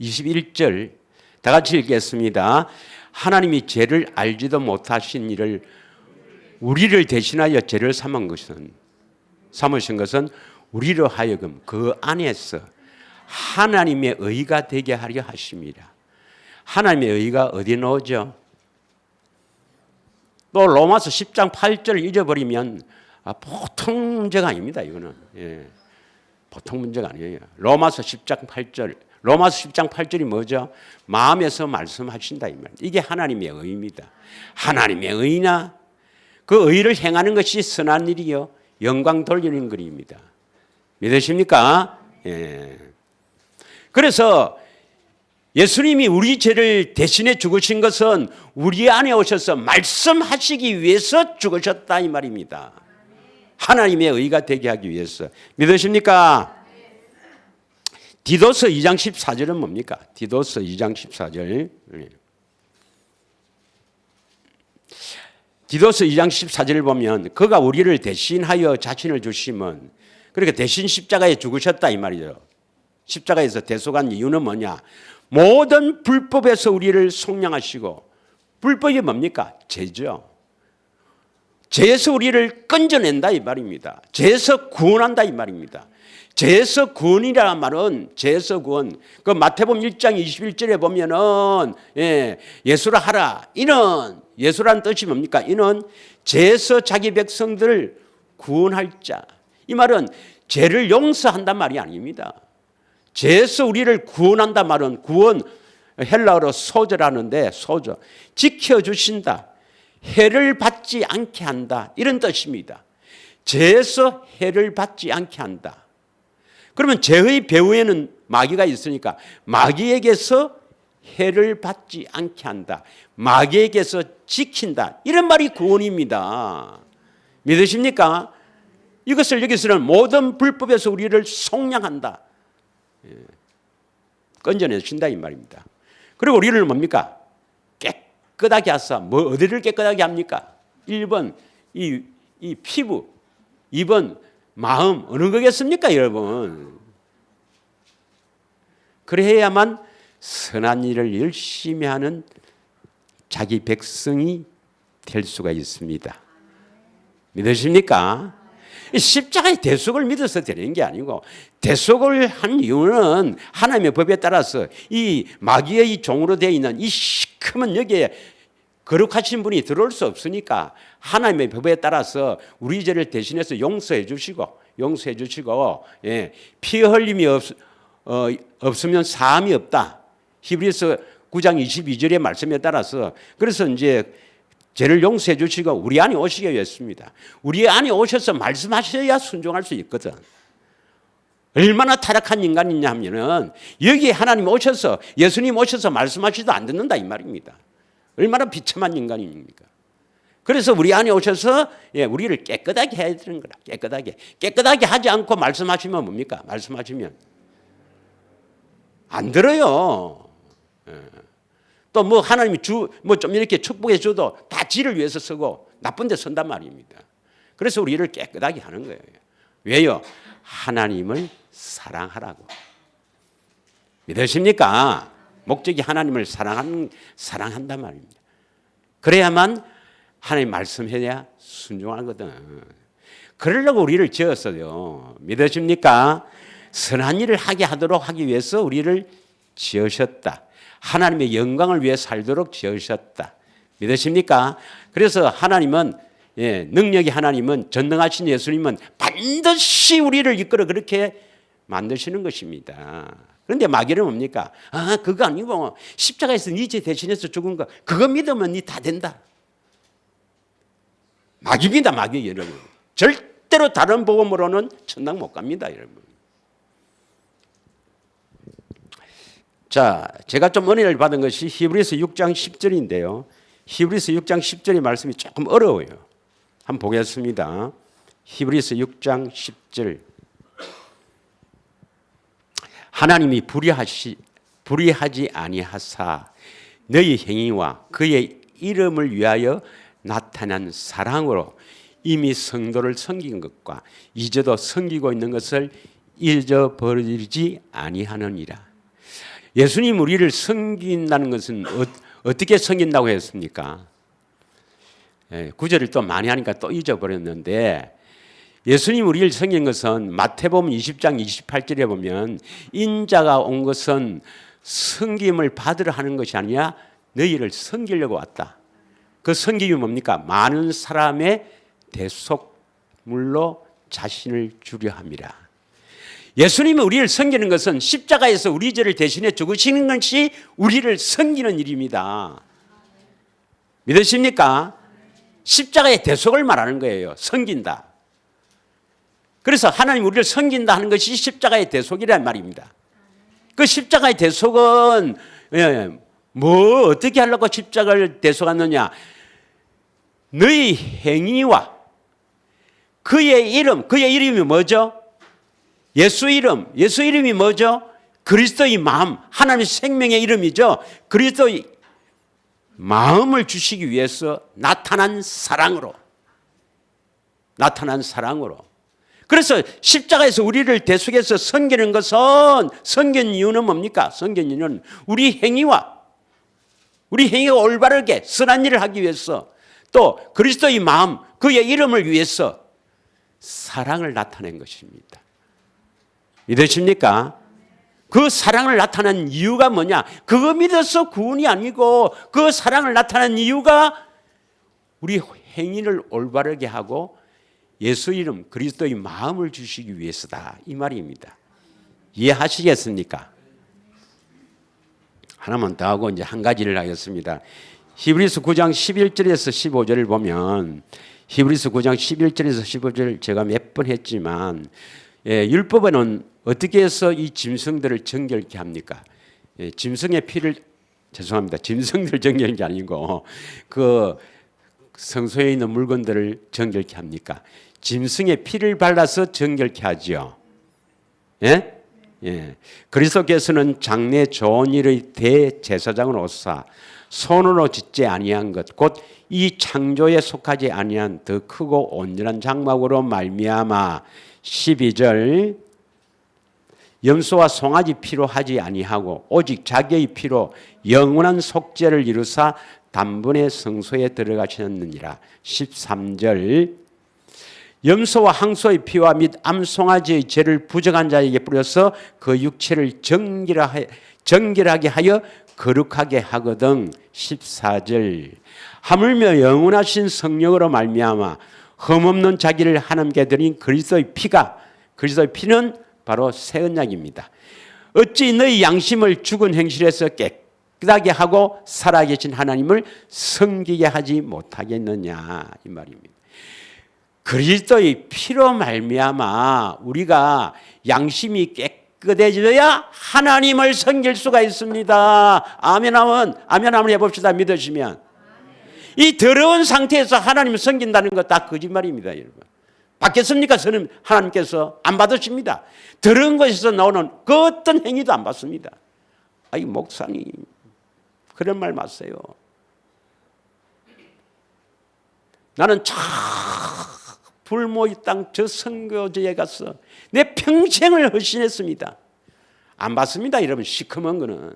21절 다 같이 읽겠습니다. 하나님이 죄를 알지도 못하신 이를 우리를 대신하여 죄를 삼으신 것은 우리로 하여금 그 안에서 하나님의 의가 되게 하려 하십니다. 하나님의 의가 어디에 나오죠? 또 로마서 10장 8절을 잊어버리면 보통 문제가 아닙니다. 이거는 보통 문제가 아니에요. 로마서 10장 8절. 로마서 10장 8절이 뭐죠? 마음에서 말씀하신다 이 말. 이게 하나님의 의입니다. 하나님의 의나 그 의를 행하는 것이 선한 일이요 영광 돌리는 것입니다. 믿으십니까? 그래서 예수님이 우리 죄를 대신해 죽으신 것은 우리 안에 오셔서 말씀하시기 위해서 죽으셨다 이 말입니다. 하나님의 의가 되게 하기 위해서. 믿으십니까? 디도서 2장 14절은 뭡니까? 디도서 2장 14절. 디도서 2장 14절을 보면 그가 우리를 대신하여 자신을 주심은, 그러니까 대신 십자가에 죽으셨다 이 말이죠. 십자가에서 대속한 이유는 뭐냐? 모든 불법에서 우리를 속량하시고, 불법이 뭡니까? 죄죠. 죄에서 우리를 건져낸다 이 말입니다. 죄에서 구원한다 이 말입니다. 죄에서 구원이라는 말은, 죄에서 구원, 그 마태복음 1장 21절에 보면은 예수라 하라, 이는, 예수라는 뜻이 뭡니까? 이는 죄에서 자기 백성들을 구원할 자. 이 말은 죄를 용서한단 말이 아닙니다. 죄에서 우리를 구원한단 말은, 구원 헬라어로 소저라는데, 소저, 지켜주신다, 해를 받지 않게 한다, 이런 뜻입니다. 죄에서 해를 받지 않게 한다. 그러면 죄의 배후에는 마귀가 있으니까 마귀에게서 해를 받지 않게 한다, 마귀에게서 지킨다, 이런 말이 구원입니다. 믿으십니까? 이것을 여기서는 모든 불법에서 우리를 속량한다, 건져내신다 이 말입니다. 그리고 우리를 뭡니까? 깨끗하게 하사. 뭐 어디를 깨끗하게 합니까? 1번 이 피부, 2번 마음. 어느 거겠습니까 여러분? 그래야만 선한 일을 열심히 하는 자기 백성이 될 수가 있습니다. 믿으십니까? 십자가의 대속을 믿어서 되는 게 아니고, 대속을 한 이유는 하나님의 법에 따라서 이 마귀의 종으로 되어 있는 이 시커먼 여기에 거룩하신 분이 들어올 수 없으니까 하나님의 법에 따라서 우리 죄를 대신해서 용서해 주시고 피 흘림이 없으면 사함이 없다. 히브리서 9장 22절의 말씀에 따라서, 그래서 이제 죄를 용서해 주시고 우리 안에 오시게 했습니다. 우리 안에 오셔서 말씀하셔야 순종할 수 있거든. 얼마나 타락한 인간이냐 하면은 여기에 하나님 오셔서 예수님 오셔서 말씀하시도 안 듣는다 이 말입니다. 얼마나 비참한 인간입니까? 그래서 우리 안에 오셔서 우리를 깨끗하게 해야 되는 거라. 깨끗하게 하지 않고 말씀하시면 뭡니까? 말씀하시면 안 들어요. 또 뭐 하나님이 뭐 좀 이렇게 축복해 줘도 다 지를 위해서 쓰고 나쁜 데 쓴단 말입니다. 그래서 우리를 깨끗하게 하는 거예요. 왜요? 하나님을 사랑하라고. 믿으십니까? 목적이 하나님을 사랑한단 말입니다. 그래야만 하나님 말씀해야 순종하거든. 그러려고 우리를 지었어요. 믿으십니까? 선한 일을 하기 위해서 우리를 지으셨다. 하나님의 영광을 위해 살도록 지으셨다. 믿으십니까? 그래서 하나님은 능력이 하나님은 전능하신 예수님은 반드시 우리를 이끌어 그렇게 만드시는 것입니다. 그런데 마귀는 뭡니까? 그거 아니고 십자가에서 네 죄 대신해서 죽은 거 그거 믿으면 네 다 된다. 마귀입니다. 마귀 여러분. 절대로 다른 복음으로는 천당 못 갑니다. 여러분. 자, 제가 좀 은혜를 받은 것이 히브리서 6장 10절인데요. 히브리서 6장 10절의 말씀이 조금 어려워요. 한번 보겠습니다. 히브리서 6장 10절. 하나님이 불의하지 아니하사 너희 행위와 그의 이름을 위하여 나타난 사랑으로 이미 성도를 섬긴 것과 이제도 섬기고 있는 것을 잊어버리지 아니하느니라. 예수님 우리를 섬긴다는 것은 어떻게 섬긴다고 했습니까? 구절을 또 많이 하니까 또 잊어버렸는데 예수님 우리를 섬긴 것은 마태복음 20장 28절에 보면 인자가 온 것은 섬김을 받으러 하는 것이 아니라 너희를 섬기려고 왔다. 그 섬김이 뭡니까? 많은 사람의 대속물로 자신을 주려 함이라. 예수님이 우리를 섬기는 것은 십자가에서 우리 죄를 대신해 죽으시는 것이 우리를 섬기는 일입니다. 믿으십니까? 십자가의 대속을 말하는 거예요. 섬긴다. 그래서 하나님 우리를 섬긴다 하는 것이 십자가의 대속이란 말입니다. 그 십자가의 대속은 뭐 어떻게 하려고 십자가를 대속하느냐? 너희 행위와 그의 이름이 뭐죠? 예수 이름이 뭐죠? 그리스도의 마음, 하나님의 생명의 이름이죠. 그리스도의 마음을 주시기 위해서 나타난 사랑으로. 그래서 십자가에서 우리를 대속해서 섬기는 것은 섬긴 이유는 뭡니까? 섬긴 이유는 우리 행위가 올바르게 선한 일을 하기 위해서 또 그리스도의 마음, 그의 이름을 위해서 사랑을 나타낸 것입니다. 믿으십니까? 그 사랑을 나타낸 이유가 뭐냐? 그거 믿어서 구원이 아니고 그 사랑을 나타낸 이유가 우리 행위를 올바르게 하고 예수 이름 그리스도의 마음을 주시기 위해서다. 이 말입니다. 이해하시겠습니까? 하나만 더 하고 이제 한 가지를 하겠습니다. 히브리서 9장 11절에서 15절을 보면 히브리서 9장 11절에서 15절 제가 몇 번 했지만 율법에는 어떻게 해서 이 짐승들을 정결케 합니까? 짐승의 피를 짐승들 정결한 게 아니고 그 성소에 있는 물건들을 정결케 합니까? 짐승의 피를 발라서 정결케 하지요. 예? 그리스도께서는 장래 좋은 일의 대제사장으로 오사 손으로 짓지 아니한 것 곧 이 창조에 속하지 아니한 더 크고 온전한 장막으로 말미암아 12절 염소와 송아지 피로 하지 아니하고 오직 자기의 피로 영원한 속죄를 이루사 단번에 성소에 들어가셨느니라. 13절 염소와 항소의 피와 및 암송아지의 죄를 부정한 자에게 뿌려서 그 육체를 정결하게 하여 거룩하게 하거든. 14절 하물며 영원하신 성령으로 말미암아 흠없는 자기를 하나님께 드린 그리스도의 피는 바로 새 언약입니다. 어찌 너희 양심을 죽은 행실에서 깨끗하게 하고 살아계신 하나님을 섬기게 하지 못하겠느냐 이 말입니다. 그리스도의 피로 말미암아 우리가 양심이 깨끗해져야 하나님을 섬길 수가 있습니다. 아멘 한번 해봅시다. 믿으시면. 이 더러운 상태에서 하나님을 섬긴다는 거 다 거짓말입니다, 여러분. 받겠습니까? 저는 하나님께서 안 받으십니다. 더러운 것에서 나오는 그 어떤 행위도 안 받습니다. 아이 목사님 그런 말 마세요. 나는 저 불모의 땅 저 선교지에 가서 내 평생을 헌신했습니다. 안 받습니다, 여러분. 시커먼 거는.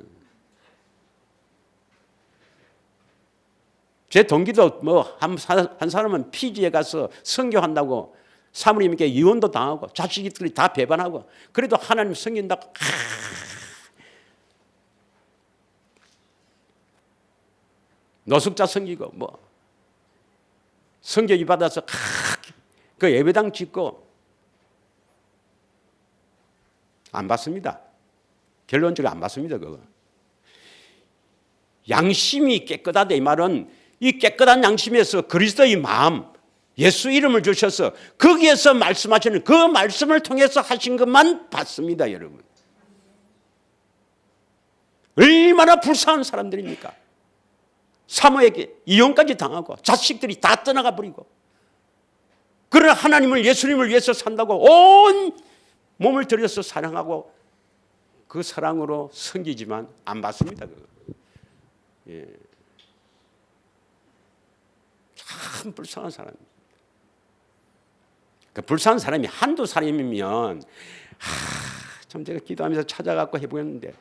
제 동기도 한 사람은 피지에 가서 선교한다고 사모님께 이혼도 당하고 자식들이 다 배반하고 그래도 하나님 섬긴다고 노숙자 섬기고 성교육 받아서 그 예배당 짓고 안 받습니다. 결론적으로 안 받습니다. 그거. 양심이 깨끗하다 이 말은 이 깨끗한 양심에서 그리스도의 마음 예수 이름을 주셔서 거기에서 말씀하시는 그 말씀을 통해서 하신 것만 받습니다. 여러분. 얼마나 불쌍한 사람들입니까? 사모에게 이혼까지 당하고 자식들이 다 떠나가 버리고 그러나 하나님을 예수님을 위해서 산다고 온 몸을 들여서 사랑하고 그 사랑으로 섬기지만 안 받습니다. 그거. 예. 참 불쌍한 사람입니다. 그 불쌍한 사람이 한두 사람이면 참 제가 기도하면서 찾아갖고 해보겠는데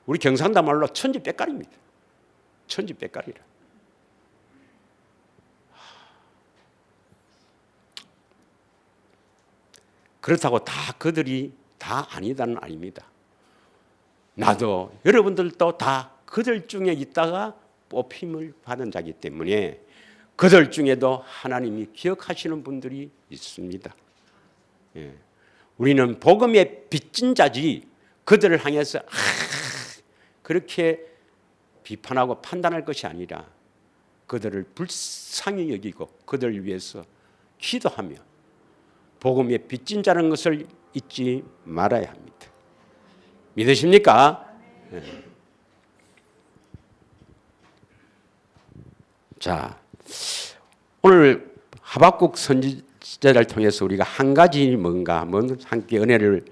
우리 경상도 말로 천지백갈입니다. 천지백갈이라. 그렇다고 다 그들이 다 아니다는 아닙니다. 나도 여러분들도 다 그들 중에 있다가 뽑힘을 받은 자이기 때문에 그들 중에도 하나님이 기억하시는 분들이 있습니다. 예. 우리는 복음의 빚진 자지 그들을 향해서 그렇게 비판하고 판단할 것이 아니라 그들을 불쌍히 여기고 그들을 위해서 기도하며 복음의 빚진 자라는 것을 잊지 말아야 합니다. 믿으십니까? 네. 자, 오늘 하박국 선지자를 통해서 우리가 한 가지 뭔가 한번 함께 은혜를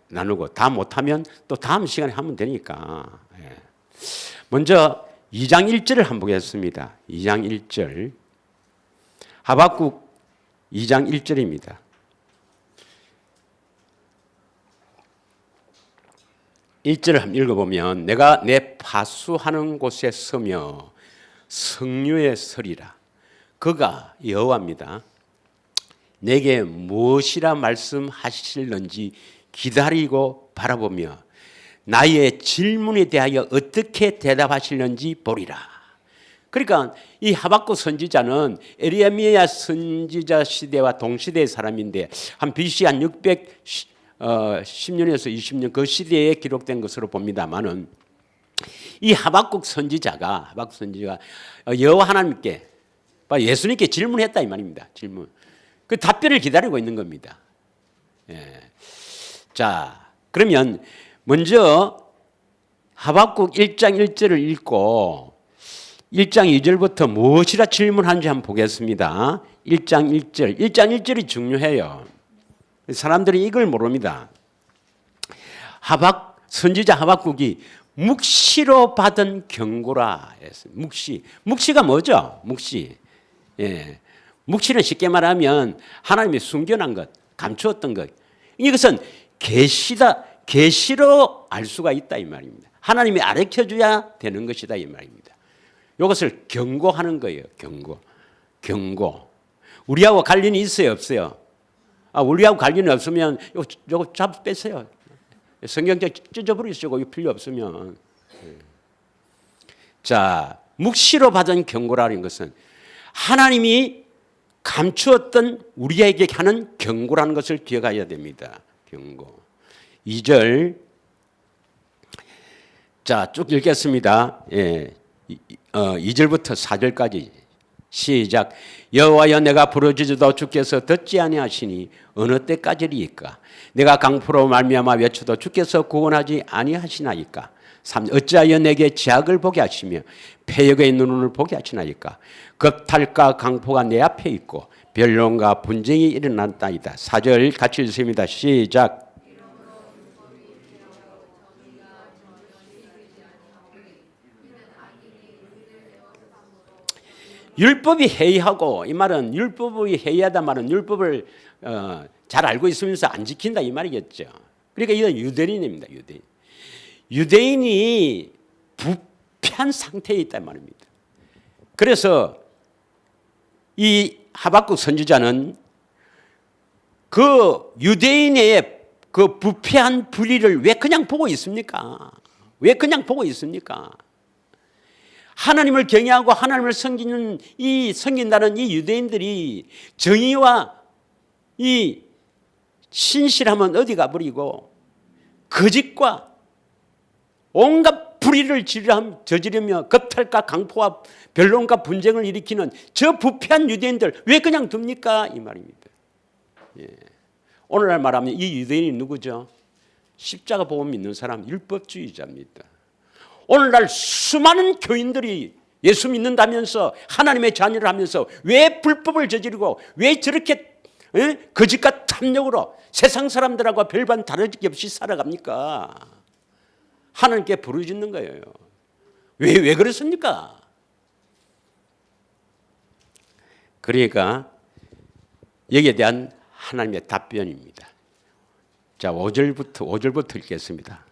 나누고 다 못하면 또 다음 시간에 하면 되니까. 먼저 2장 1절을 한번 보겠습니다. 2장 1절. 하박국 2장 1절입니다. 1절을 한번 읽어보면 내가 내 파수하는 곳에 서며 성류에 서리라. 그가 여호와입니다. 내게 무엇이라 말씀하실는지 기다리고 바라보며 나의 질문에 대하여 어떻게 대답하실는지 보리라. 그러니까 이 하박국 선지자는 에레미야 선지자 시대와 동시대의 사람인데 한 BC 한 610년에서 20년 그 시대에 기록된 것으로 봅니다만은 이 하박국 선지자가 여호와 하나님께 예수님께 질문했다 이 말입니다. 질문. 그 답변을 기다리고 있는 겁니다. 예. 자, 그러면 먼저 하박국 1장 1절을 읽고 1장 2절부터 무엇이라 질문하는지 한번 보겠습니다. 1장 1절. 1장 1절이 중요해요. 사람들이 이걸 모릅니다. 선지자 하박국이 묵시로 받은 경고라 했습니다. 묵시가 뭐죠? 묵시. 예. 묵시는 쉽게 말하면 하나님이 숨겨놓은 것, 감추었던 것. 이것은 계시로 알 수가 있다 이 말입니다. 하나님이 가르쳐줘야 되는 것이다 이 말입니다. 이것을 경고하는 거예요. 경고. 우리하고 관련이 있어요, 없어요? 우리하고 관련이 없으면 이거 잡 뺐어요. 성경책 찢어버리시고 이거 필요 없으면. 자, 묵시로 받은 경고라는 것은 하나님이 감추었던 우리에게 하는 경고라는 것을 기억해야 됩니다. 경고. 2절. 자, 쭉 읽겠습니다. 예. 2절부터 4절까지 시작. 여호와여 내가 부르짖어도 주께서 듣지 아니하시니 어느 때까지리이까? 내가 강포로 말미암아 외쳐도 주께서 구원하지 아니하시나이까? 3. 어찌하여 내게 지악을 보게 하시며 패역의 눈을 보게 하시나이까? 극탈과 강포가 내 앞에 있고 변론과 분쟁이 일어났다이다. 4절 같이 읽습니다. 시작. 율법이 해이하고, 이 말은 율법이 해이하다 말은 율법을 잘 알고 있으면서 안 지킨다 이 말이겠죠. 그러니까 이건 유대인입니다. 유대인이 부패한 상태에 있단 말입니다. 그래서 이 하박국 선지자는 그 유대인의 그 부패한 불의를 왜 그냥 보고 있습니까? 왜 그냥 보고 있습니까? 하나님을 경외하고 하나님을 섬긴다는 이 유대인들이 정의와 이 신실함은 어디 가버리고 거짓과 온갖 불의를 저지르며 겁탈과 강포와 변론과 분쟁을 일으키는 저 부패한 유대인들 왜 그냥 둡니까? 이 말입니다. 예. 오늘날 말하면 이 유대인이 누구죠? 십자가 복음 믿는 사람, 율법주의자입니다. 오늘날 수많은 교인들이 예수 믿는다면서 하나님의 자녀를 하면서 왜 불법을 저지르고 왜 저렇게 거짓과 탐욕으로 세상 사람들하고 별반 다르게 없이 살아갑니까? 하나님께 부르짖는 거예요. 왜 그렇습니까? 그러니까 여기에 대한 하나님의 답변입니다. 자, 5절부터 읽겠습니다.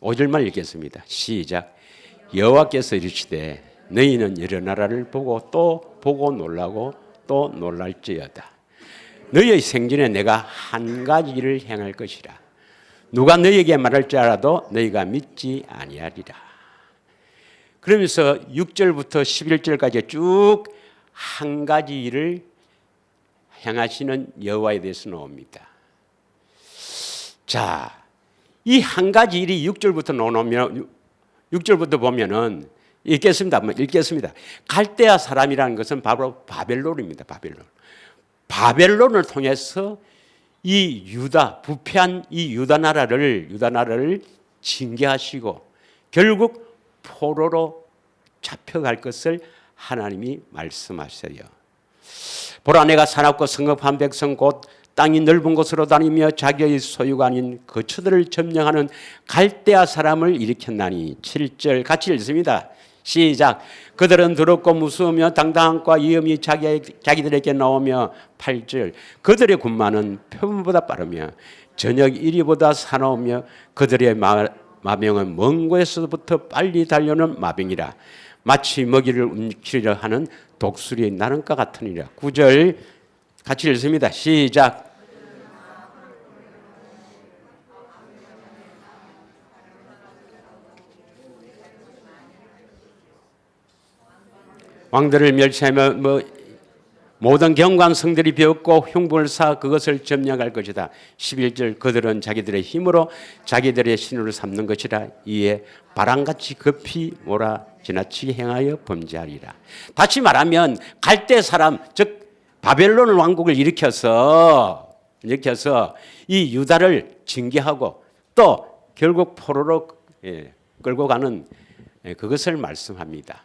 5절만 읽겠습니다. 시작. 여호와께서 이르시되 너희는 여러 나라를 보고 또 보고 놀라고 또 놀랄지어다. 너희의 생전에 내가 한 가지 일을 행할 것이라. 누가 너희에게 말할지 알아도 너희가 믿지 아니하리라. 그러면서 6절부터 11절까지 쭉 한 가지 일을 행하시는 여호와에 대해서 나옵니다. 자, 이 한 가지 일이 6절부터 나오면 6절부터 보면은 읽겠습니다. 갈대아 사람이라는 것은 바로 바벨론입니다. 바벨론을 통해서 이 부패한 이 유다 나라를 징계하시고 결국 포로로 잡혀갈 것을 하나님이 말씀하세요. 보라 내가 사납고 성읍한 백성 곧 땅이 넓은 곳으로 다니며 자기의 소유가 아닌 거처들을 점령하는 갈대아 사람을 일으켰나니. 7절 같이 읽습니다. 시작. 그들은 더럽고 무서우며 당당함과 위엄이 자기들에게 나오며. 8절. 그들의 군마는 표범보다 빠르며 저녁 이리보다 사나우며 그들의 마병은 먼 곳에서부터 빨리 달려오는 마병이라. 마치 먹이를 움키려 하는 독수리의 나는과 같으니라. 9절 같이 읽습니다. 시작. 왕들을 멸시하며 모든 경관 성들이 비었고 흉불을 쌓아 그것을 점령할 것이다. 11절. 그들은 자기들의 힘으로 자기들의 신으로 삼는 것이라. 이에 바람같이 급히 몰아 지나치게 행하여 범죄하리라. 다시 말하면 갈대 사람 즉 바벨론 왕국을 일으켜서 이 유다를 징계하고 또 결국 포로로 끌고 가는 그것을 말씀합니다.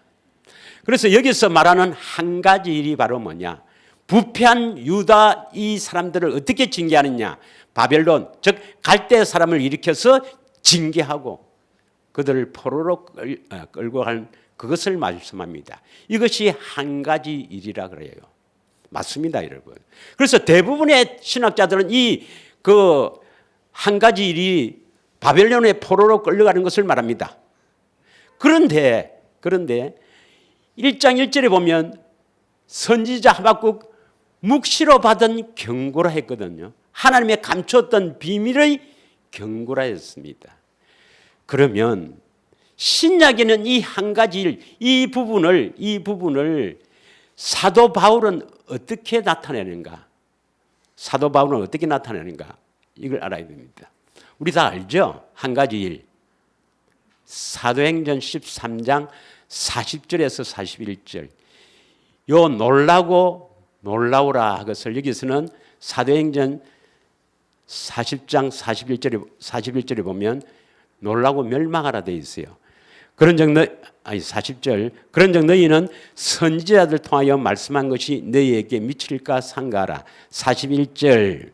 그래서 여기서 말하는 한 가지 일이 바로 뭐냐? 부패한 유다 이 사람들을 어떻게 징계하느냐? 바벨론 즉 갈대 사람을 일으켜서 징계하고 그들을 포로로 끌고 간 그것을 말씀합니다. 이것이 한 가지 일이라 그래요. 맞습니다, 여러분. 그래서 대부분의 신학자들은 이 그 한 가지 일이 바벨론의 포로로 끌려가는 것을 말합니다. 그런데 1장 1절에 보면 선지자 하박국 묵시로 받은 경고라 했거든요. 하나님의 감추었던 비밀의 경고라 했습니다. 그러면 신약에는 이 한 가지 일, 이 부분을 사도 바울은 어떻게 나타내는가? 사도 바울은 어떻게 나타내는가? 이걸 알아야 됩니다. 우리 다 알죠? 한 가지 일. 사도행전 13장 40절에서 41절. 요 놀라우라 것을 여기서는 사도행전 40장 41절에 보면 놀라고 멸망하라 되어 있어요. 그런즉 40절. 그런즉 너희는 선지자들 통하여 말씀한 것이 너희에게 미칠까 상가하라. 41절.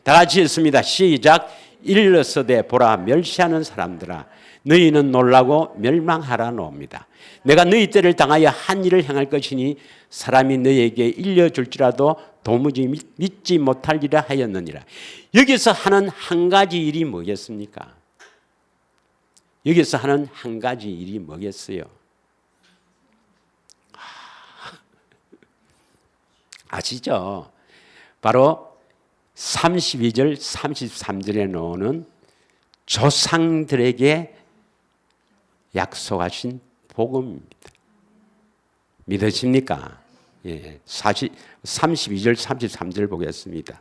다 같이 읽습니다. 시작. 일러서되 보라 멸시하는 사람들아 너희는 놀라고 멸망하라 노옵니다. 내가 너희 때를 당하여 한 일을 행할 것이니 사람이 너희에게 일려줄지라도 도무지 믿지 못할 일이라 하였느니라. 여기서 하는 한 가지 일이 뭐겠습니까? 여기서 하는 한 가지 일이 뭐겠어요? 아시죠? 바로 32절 33절에 나오는 조상들에게 약속하신 복음입니다. 믿으십니까? 예, 32절 33절 보겠습니다.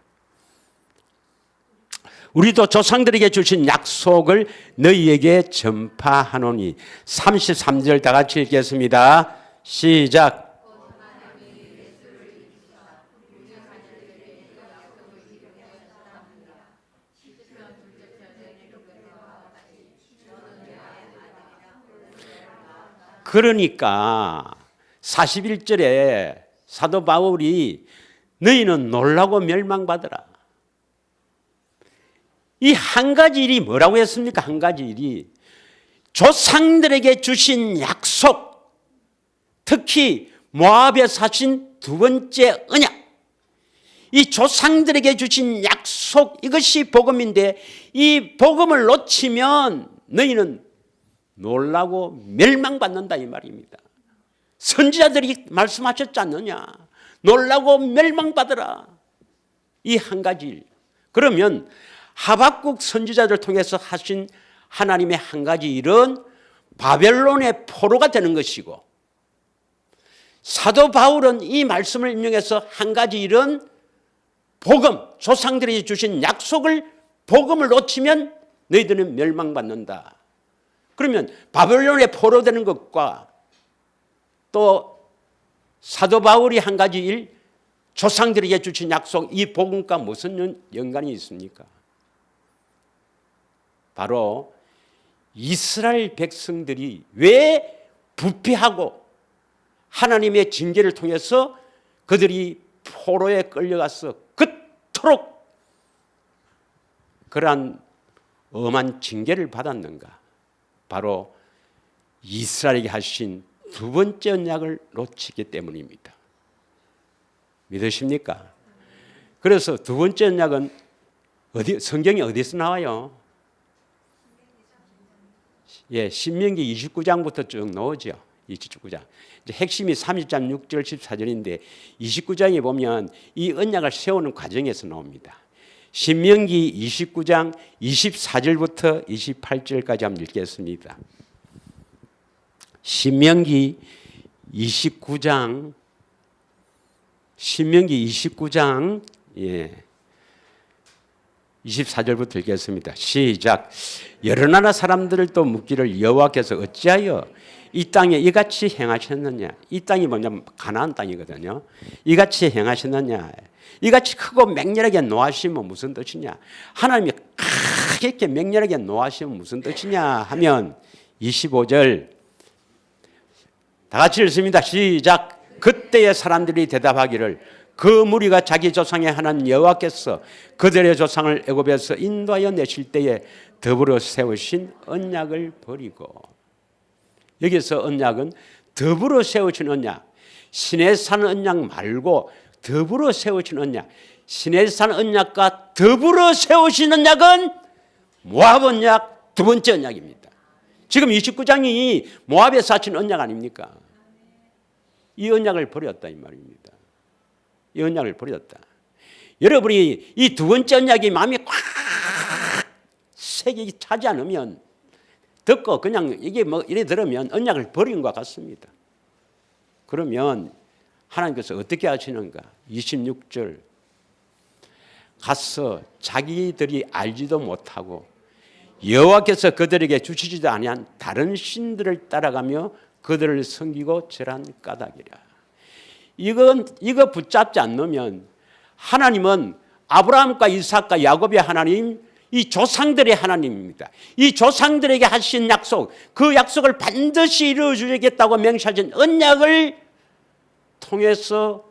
우리도 조상들에게 주신 약속을 너희에게 전파하노니. 33절 다 같이 읽겠습니다. 시작. 그러니까 41절에 사도 바울이 너희는 놀라고 멸망받으라. 이 한 가지 일이 뭐라고 했습니까? 한 가지 일이 조상들에게 주신 약속, 특히 모압에서 하신 두 번째 언약, 이 조상들에게 주신 약속, 이것이 복음인데 이 복음을 놓치면 너희는 놀라고 멸망받는다 이 말입니다. 선지자들이 말씀하셨지 않느냐. 놀라고 멸망받으라. 이 한 가지 일. 그러면 하박국 선지자들 통해서 하신 하나님의 한 가지 일은 바벨론의 포로가 되는 것이고, 사도 바울은 이 말씀을 인용해서 한 가지 일은 복음, 조상들이 주신 약속을, 복음을 놓치면 너희들은 멸망받는다. 그러면 바벨론의 포로 되는 것과 또 사도 바울이 한 가지 일, 조상들에게 주신 약속, 이 복음과 무슨 연관이 있습니까? 바로 이스라엘 백성들이 왜 부패하고 하나님의 징계를 통해서 그들이 포로에 끌려가서 그토록 그러한 엄한 징계를 받았는가? 바로 이스라엘에게 하신 두 번째 언약을 놓치기 때문입니다. 믿으십니까? 그래서 두 번째 언약은 성경이 어디서 나와요? 예, 신명기 29장부터 쭉 나오죠. 29장. 이제 핵심이 30장 6절 14절인데 29장에 보면 이 언약을 세우는 과정에서 나옵니다. 신명기 29장 24절부터 28절까지 한번 읽겠습니다. 신명기 29장 예. 24절부터 읽겠습니다. 시작. 여러 나라 사람들을 또 묻기를 여호와께서 어찌하여 이 땅에 이같이 행하셨느냐. 이 땅이 뭐냐면 가나안 땅이거든요. 이같이 행하셨느냐. 이같이 크고 맹렬하게 노하시면 무슨 뜻이냐. 하나님이 크게 맹렬하게 노하시면 무슨 뜻이냐 하면 25절 다 같이 읽습니다. 시작. 그때의 사람들이 대답하기를 그 무리가 자기 조상의 하나님 여호와께서 그들의 조상을 애굽에서 인도하여 내실 때에 더불어 세우신 언약을 버리고. 여기서 언약은 더불어 세우신 언약, 시내산 언약 말고 더불어 세우신 언약. 시내산 언약과 더불어 세우신 언약은 모압 언약 두 번째 언약입니다. 지금 29장이 모압에서 하신 언약 아닙니까? 이 언약을 버렸다 이 말입니다. 이 언약을 버렸다. 여러분이 이 두 번째 언약이 마음에 꽉 새기기 차지 않으면, 듣고 그냥 이게 뭐 이래 들으면 언약을 버린 것 같습니다. 그러면 하나님께서 어떻게 하시는가? 26절 가서 자기들이 알지도 못하고 여호와께서 그들에게 주시지도 아니한 다른 신들을 따라가며 그들을 섬기고 절한 까닭이라. 이거 붙잡지 않으면 하나님은 아브라함과 이삭과 야곱의 하나님, 이 조상들의 하나님입니다. 이 조상들에게 하신 약속, 그 약속을 반드시 이루어 주겠다고 맹세하신 언약을 통해서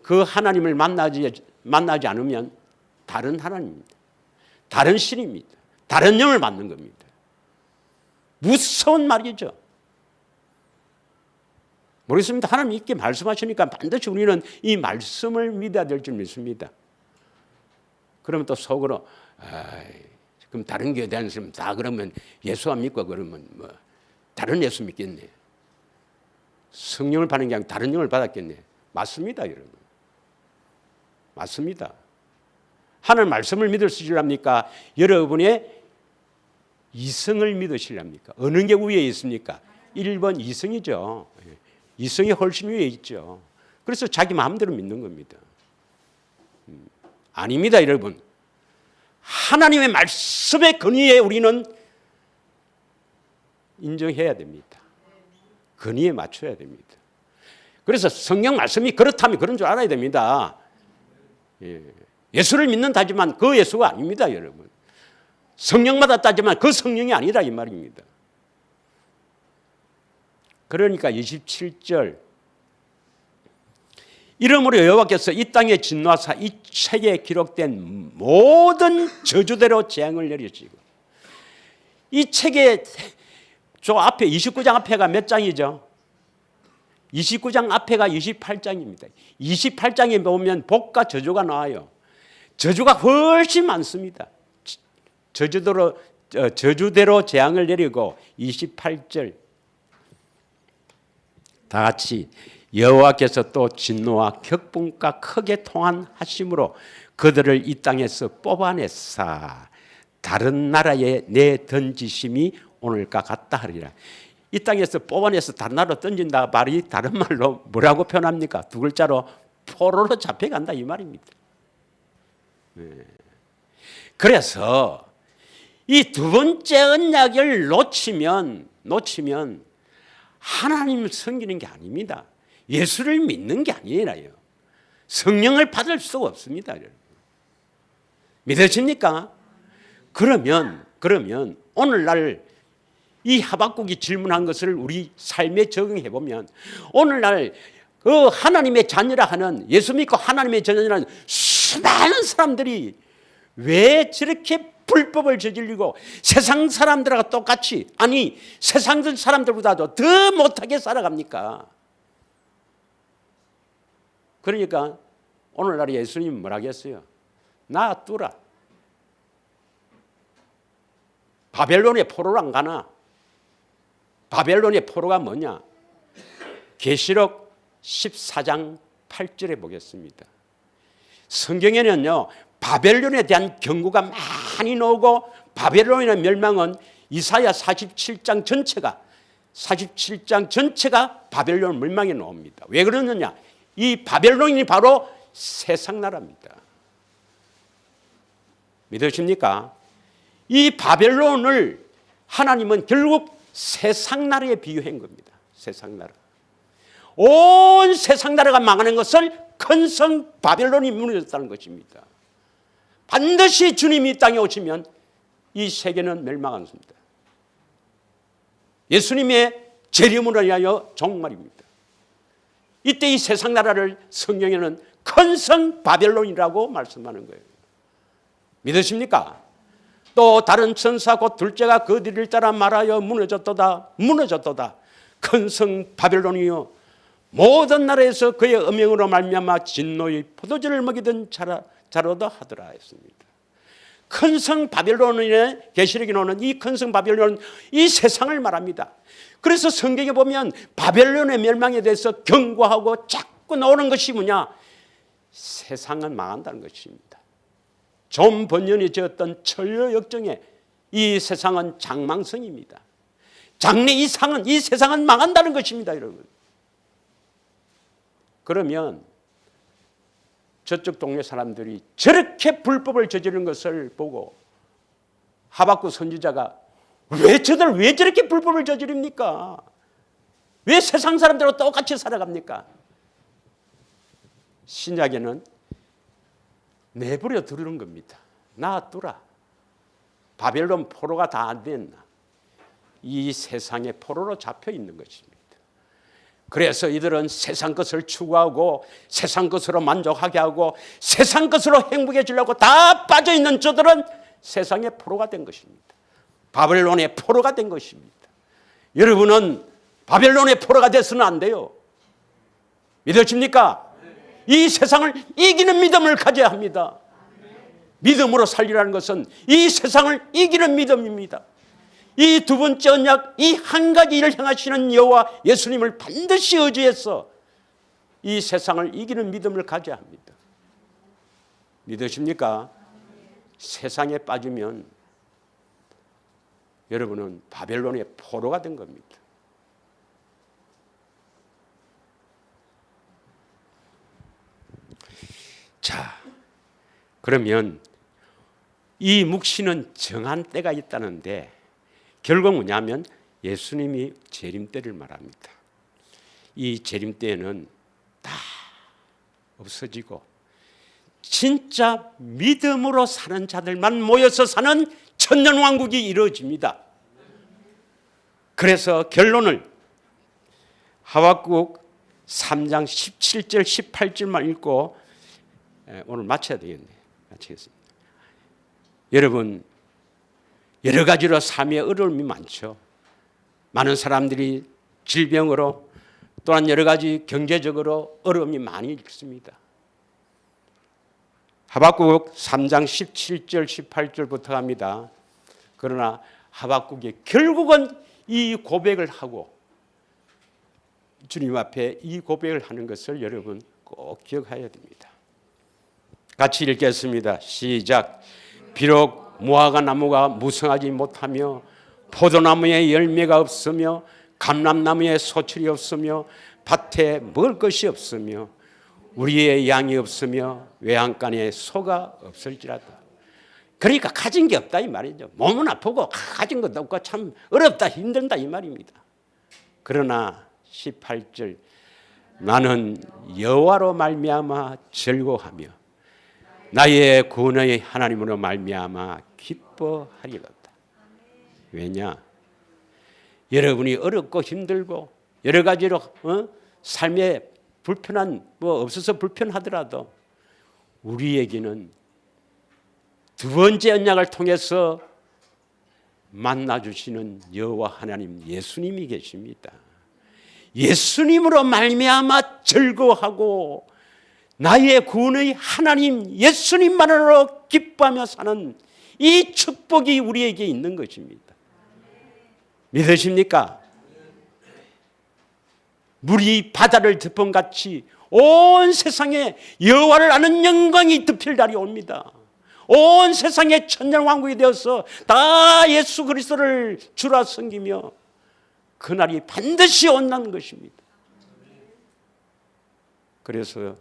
그 하나님을 만나지 않으면 다른 하나님입니다. 다른 신입니다. 다른 영을 받는 겁니다. 무서운 말이죠. 모르겠습니다. 하나님 있게 말씀하시니까 반드시 우리는 이 말씀을 믿어야 될 줄 믿습니다. 그러면 또 속으로 그럼 다른 교회 다니는 사람 다 그러면 예수 안 믿고 그러면 뭐 다른 예수 믿겠네. 성령을 받는 게 아니라 다른 영을 받았겠네. 맞습니다, 여러분. 맞습니다. 하나님 말씀을 믿으시랍니까? 여러분의 이성을 믿으시랍니까? 어느 게 위에 있습니까? 1번 이성이죠. 이성이 훨씬 위에 있죠. 그래서 자기 마음대로 믿는 겁니다. 아닙니다, 여러분. 하나님의 말씀의 권위에 우리는 인정해야 됩니다. 권위에 맞춰야 됩니다. 그래서 성경 말씀이 그렇다면 그런 줄 알아야 됩니다. 예수를 믿는다지만 그 예수가 아닙니다, 여러분. 성령 받았다지만 그 성령이 아니라 이 말입니다. 그러니까 27절 이러므로 여호와께서 이 땅에 진노하사 이 책에 기록된 모든 저주대로 재앙을 내리시고, 이 책에 저 앞에 29장 앞에가 몇 장이죠? 29장 앞에가 28장입니다. 28장에 보면 복과 저주가 나와요. 저주가 훨씬 많습니다. 저주대로 재앙을 내리고 28절 다 같이 여호와께서 또 진노와 격분과 크게 통한하심으로 그들을 이 땅에서 뽑아내사 다른 나라에 내던지심이 오늘과 같다 하리라. 이 땅에서 뽑아내서 다른 나라로 던진다 말이 다른 말로 뭐라고 표현합니까? 두 글자로 포로로 잡혀간다 이 말입니다. 그래서 이 두 번째 언약을 놓치면 하나님을 섬기는 게 아닙니다. 예수를 믿는 게 아니라요. 성령을 받을 수가 없습니다. 믿으십니까? 그러면 오늘날 이 하박국이 질문한 것을 우리 삶에 적용해 보면 오늘날 그 하나님의 자녀라 하는, 예수 믿고 하나님의 자녀라는 수많은 사람들이 왜 저렇게 불법을 저지르고 세상 사람들과 똑같이, 아니 세상 사람들보다도 더 못하게 살아갑니까? 그러니까 오늘날 예수님은 뭐라 했어요? 놔두라. 바벨론의 포로로 안 가나? 바벨론의 포로가 뭐냐? 계시록 14장 8절에 보겠습니다. 성경에는요 바벨론에 대한 경고가 많이 나오고 바벨론의 멸망은 이사야 47장 전체가 바벨론 멸망에 나옵니다. 왜 그러느냐? 이 바벨론이 바로 세상 나라입니다. 믿으십니까? 이 바벨론을 하나님은 결국 세상 나라에 비유한 겁니다. 세상 나라. 온 세상 나라가 망하는 것을 큰 성 바벨론이 무너졌다는 것입니다. 반드시 주님이 이 땅에 오시면 이 세계는 멸망합니다. 예수님의 재림으로 인하여 종말입니다. 이때 이 세상 나라를 성경에는 큰 성 바벨론이라고 말씀하는 거예요. 믿으십니까? 또 다른 천사 곧 둘째가 그 뒤를 따라 말하여 무너졌도다. 큰 성 바벨론이요 모든 나라에서 그의 음행으로 말미암아 진노의 포도주를 먹이던 자로다 하더라 했습니다. 큰 성 바벨론의 계시록에 나오는 이 큰 성 바벨론은 이 세상을 말합니다. 그래서 성경에 보면 바벨론의 멸망에 대해서 경고하고 자꾸 나오는 것이 뭐냐? 세상은 망한다는 것입니다. 존 번연이 지었던 천려 역정에 이 세상은 장망성입니다. 장래 이 세상은 망한다는 것입니다, 여러분. 그러면 저쪽 동네 사람들이 저렇게 불법을 저지르는 것을 보고 하박국 선지자가 왜 저렇게 불법을 저지릅니까? 왜 세상 사람들하고 똑같이 살아갑니까? 신약에는 내버려 두는 겁니다. 놔두라. 바벨론 포로가 다 안 됐나? 이 세상의 포로로 잡혀 있는 것입니다. 그래서 이들은 세상 것을 추구하고 세상 것으로 만족하게 하고 세상 것으로 행복해지려고 다 빠져있는 저들은 세상의 포로가 된 것입니다. 바벨론의 포로가 된 것입니다. 여러분은 바벨론의 포로가 돼서는 안 돼요. 믿으십니까? 이 세상을 이기는 믿음을 가져야 합니다. 믿음으로 살리라는 것은 이 세상을 이기는 믿음입니다. 이 두 번째 언약, 이 한 가지 일을 행하시는 여호와 예수님을 반드시 의지해서 이 세상을 이기는 믿음을 가져야 합니다. 믿으십니까? 세상에 빠지면 여러분은 바벨론의 포로가 된 겁니다. 자, 그러면 이 묵시는 정한 때가 있다는데 결국 뭐냐면 예수님이 재림 때를 말합니다. 이 재림 때에는 다 없어지고 진짜 믿음으로 사는 자들만 모여서 사는 천년왕국이 이루어집니다. 그래서 결론을 하박국 3장 17절 18절만 읽고 오늘 마쳐야 되겠네요. 마치겠습니다. 여러분, 여러 가지로 삶의 어려움이 많죠. 많은 사람들이 질병으로 또한 여러 가지 경제적으로 어려움이 많이 있습니다. 하박국 3장 17절 18절부터 합니다. 그러나 하박국이 결국은 이 고백을 하고 주님 앞에 이 고백을 하는 것을 여러분 꼭 기억해야 됩니다. 같이 읽겠습니다. 시작. 비록 무화과 나무가 무성하지 못하며 포도나무에 열매가 없으며 감람나무에 소출이 없으며 밭에 먹을 것이 없으며 우리의 양이 없으며 외양간에 소가 없을지라도. 그러니까 가진 게 없다 이 말이죠. 몸은 아프고 가진 것도 없고 참 어렵다 힘들다 이 말입니다. 그러나 18절 나는 여호와로 말미암아 즐거워하며 나의 구원의 하나님으로 말미암아 기뻐하리로다. 왜냐? 여러분이 어렵고 힘들고 여러 가지로 삶에 불편한 없어서 불편하더라도 우리에게는 두 번째 언약을 통해서 만나주시는 여호와 하나님 예수님이 계십니다. 예수님으로 말미암아 즐거워하고 나의 구원의 하나님 예수님만으로 기뻐하며 사는 이 축복이 우리에게 있는 것입니다. 믿으십니까? 물이 바다를 덮음같이 온 세상에 여호와를 아는 영광이 덮일 날이 옵니다. 온 세상에 천년왕국이 되어서 다 예수 그리스도를 주라 섬기며 그날이 반드시 온다는 것입니다. 그래서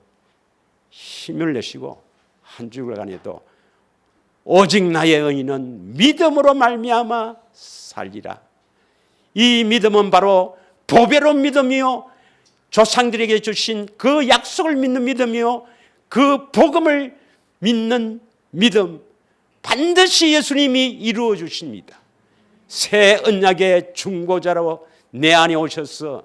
힘을 내시고 한 주간에도 오직 나의 의인은 믿음으로 말미암아 살리라. 이 믿음은 바로 보배로운 믿음이요 조상들에게 주신 그 약속을 믿는 믿음이요 그 복음을 믿는 믿음, 반드시 예수님이 이루어 주십니다. 새 언약의 중보자로 내 안에 오셔서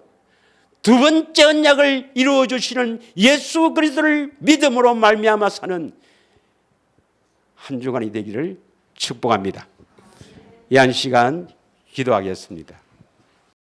두 번째 언약을 이루어 주시는 예수 그리스도를 믿음으로 말미암아 사는 한 주간이 되기를 축복합니다. 이 한 시간 기도하겠습니다.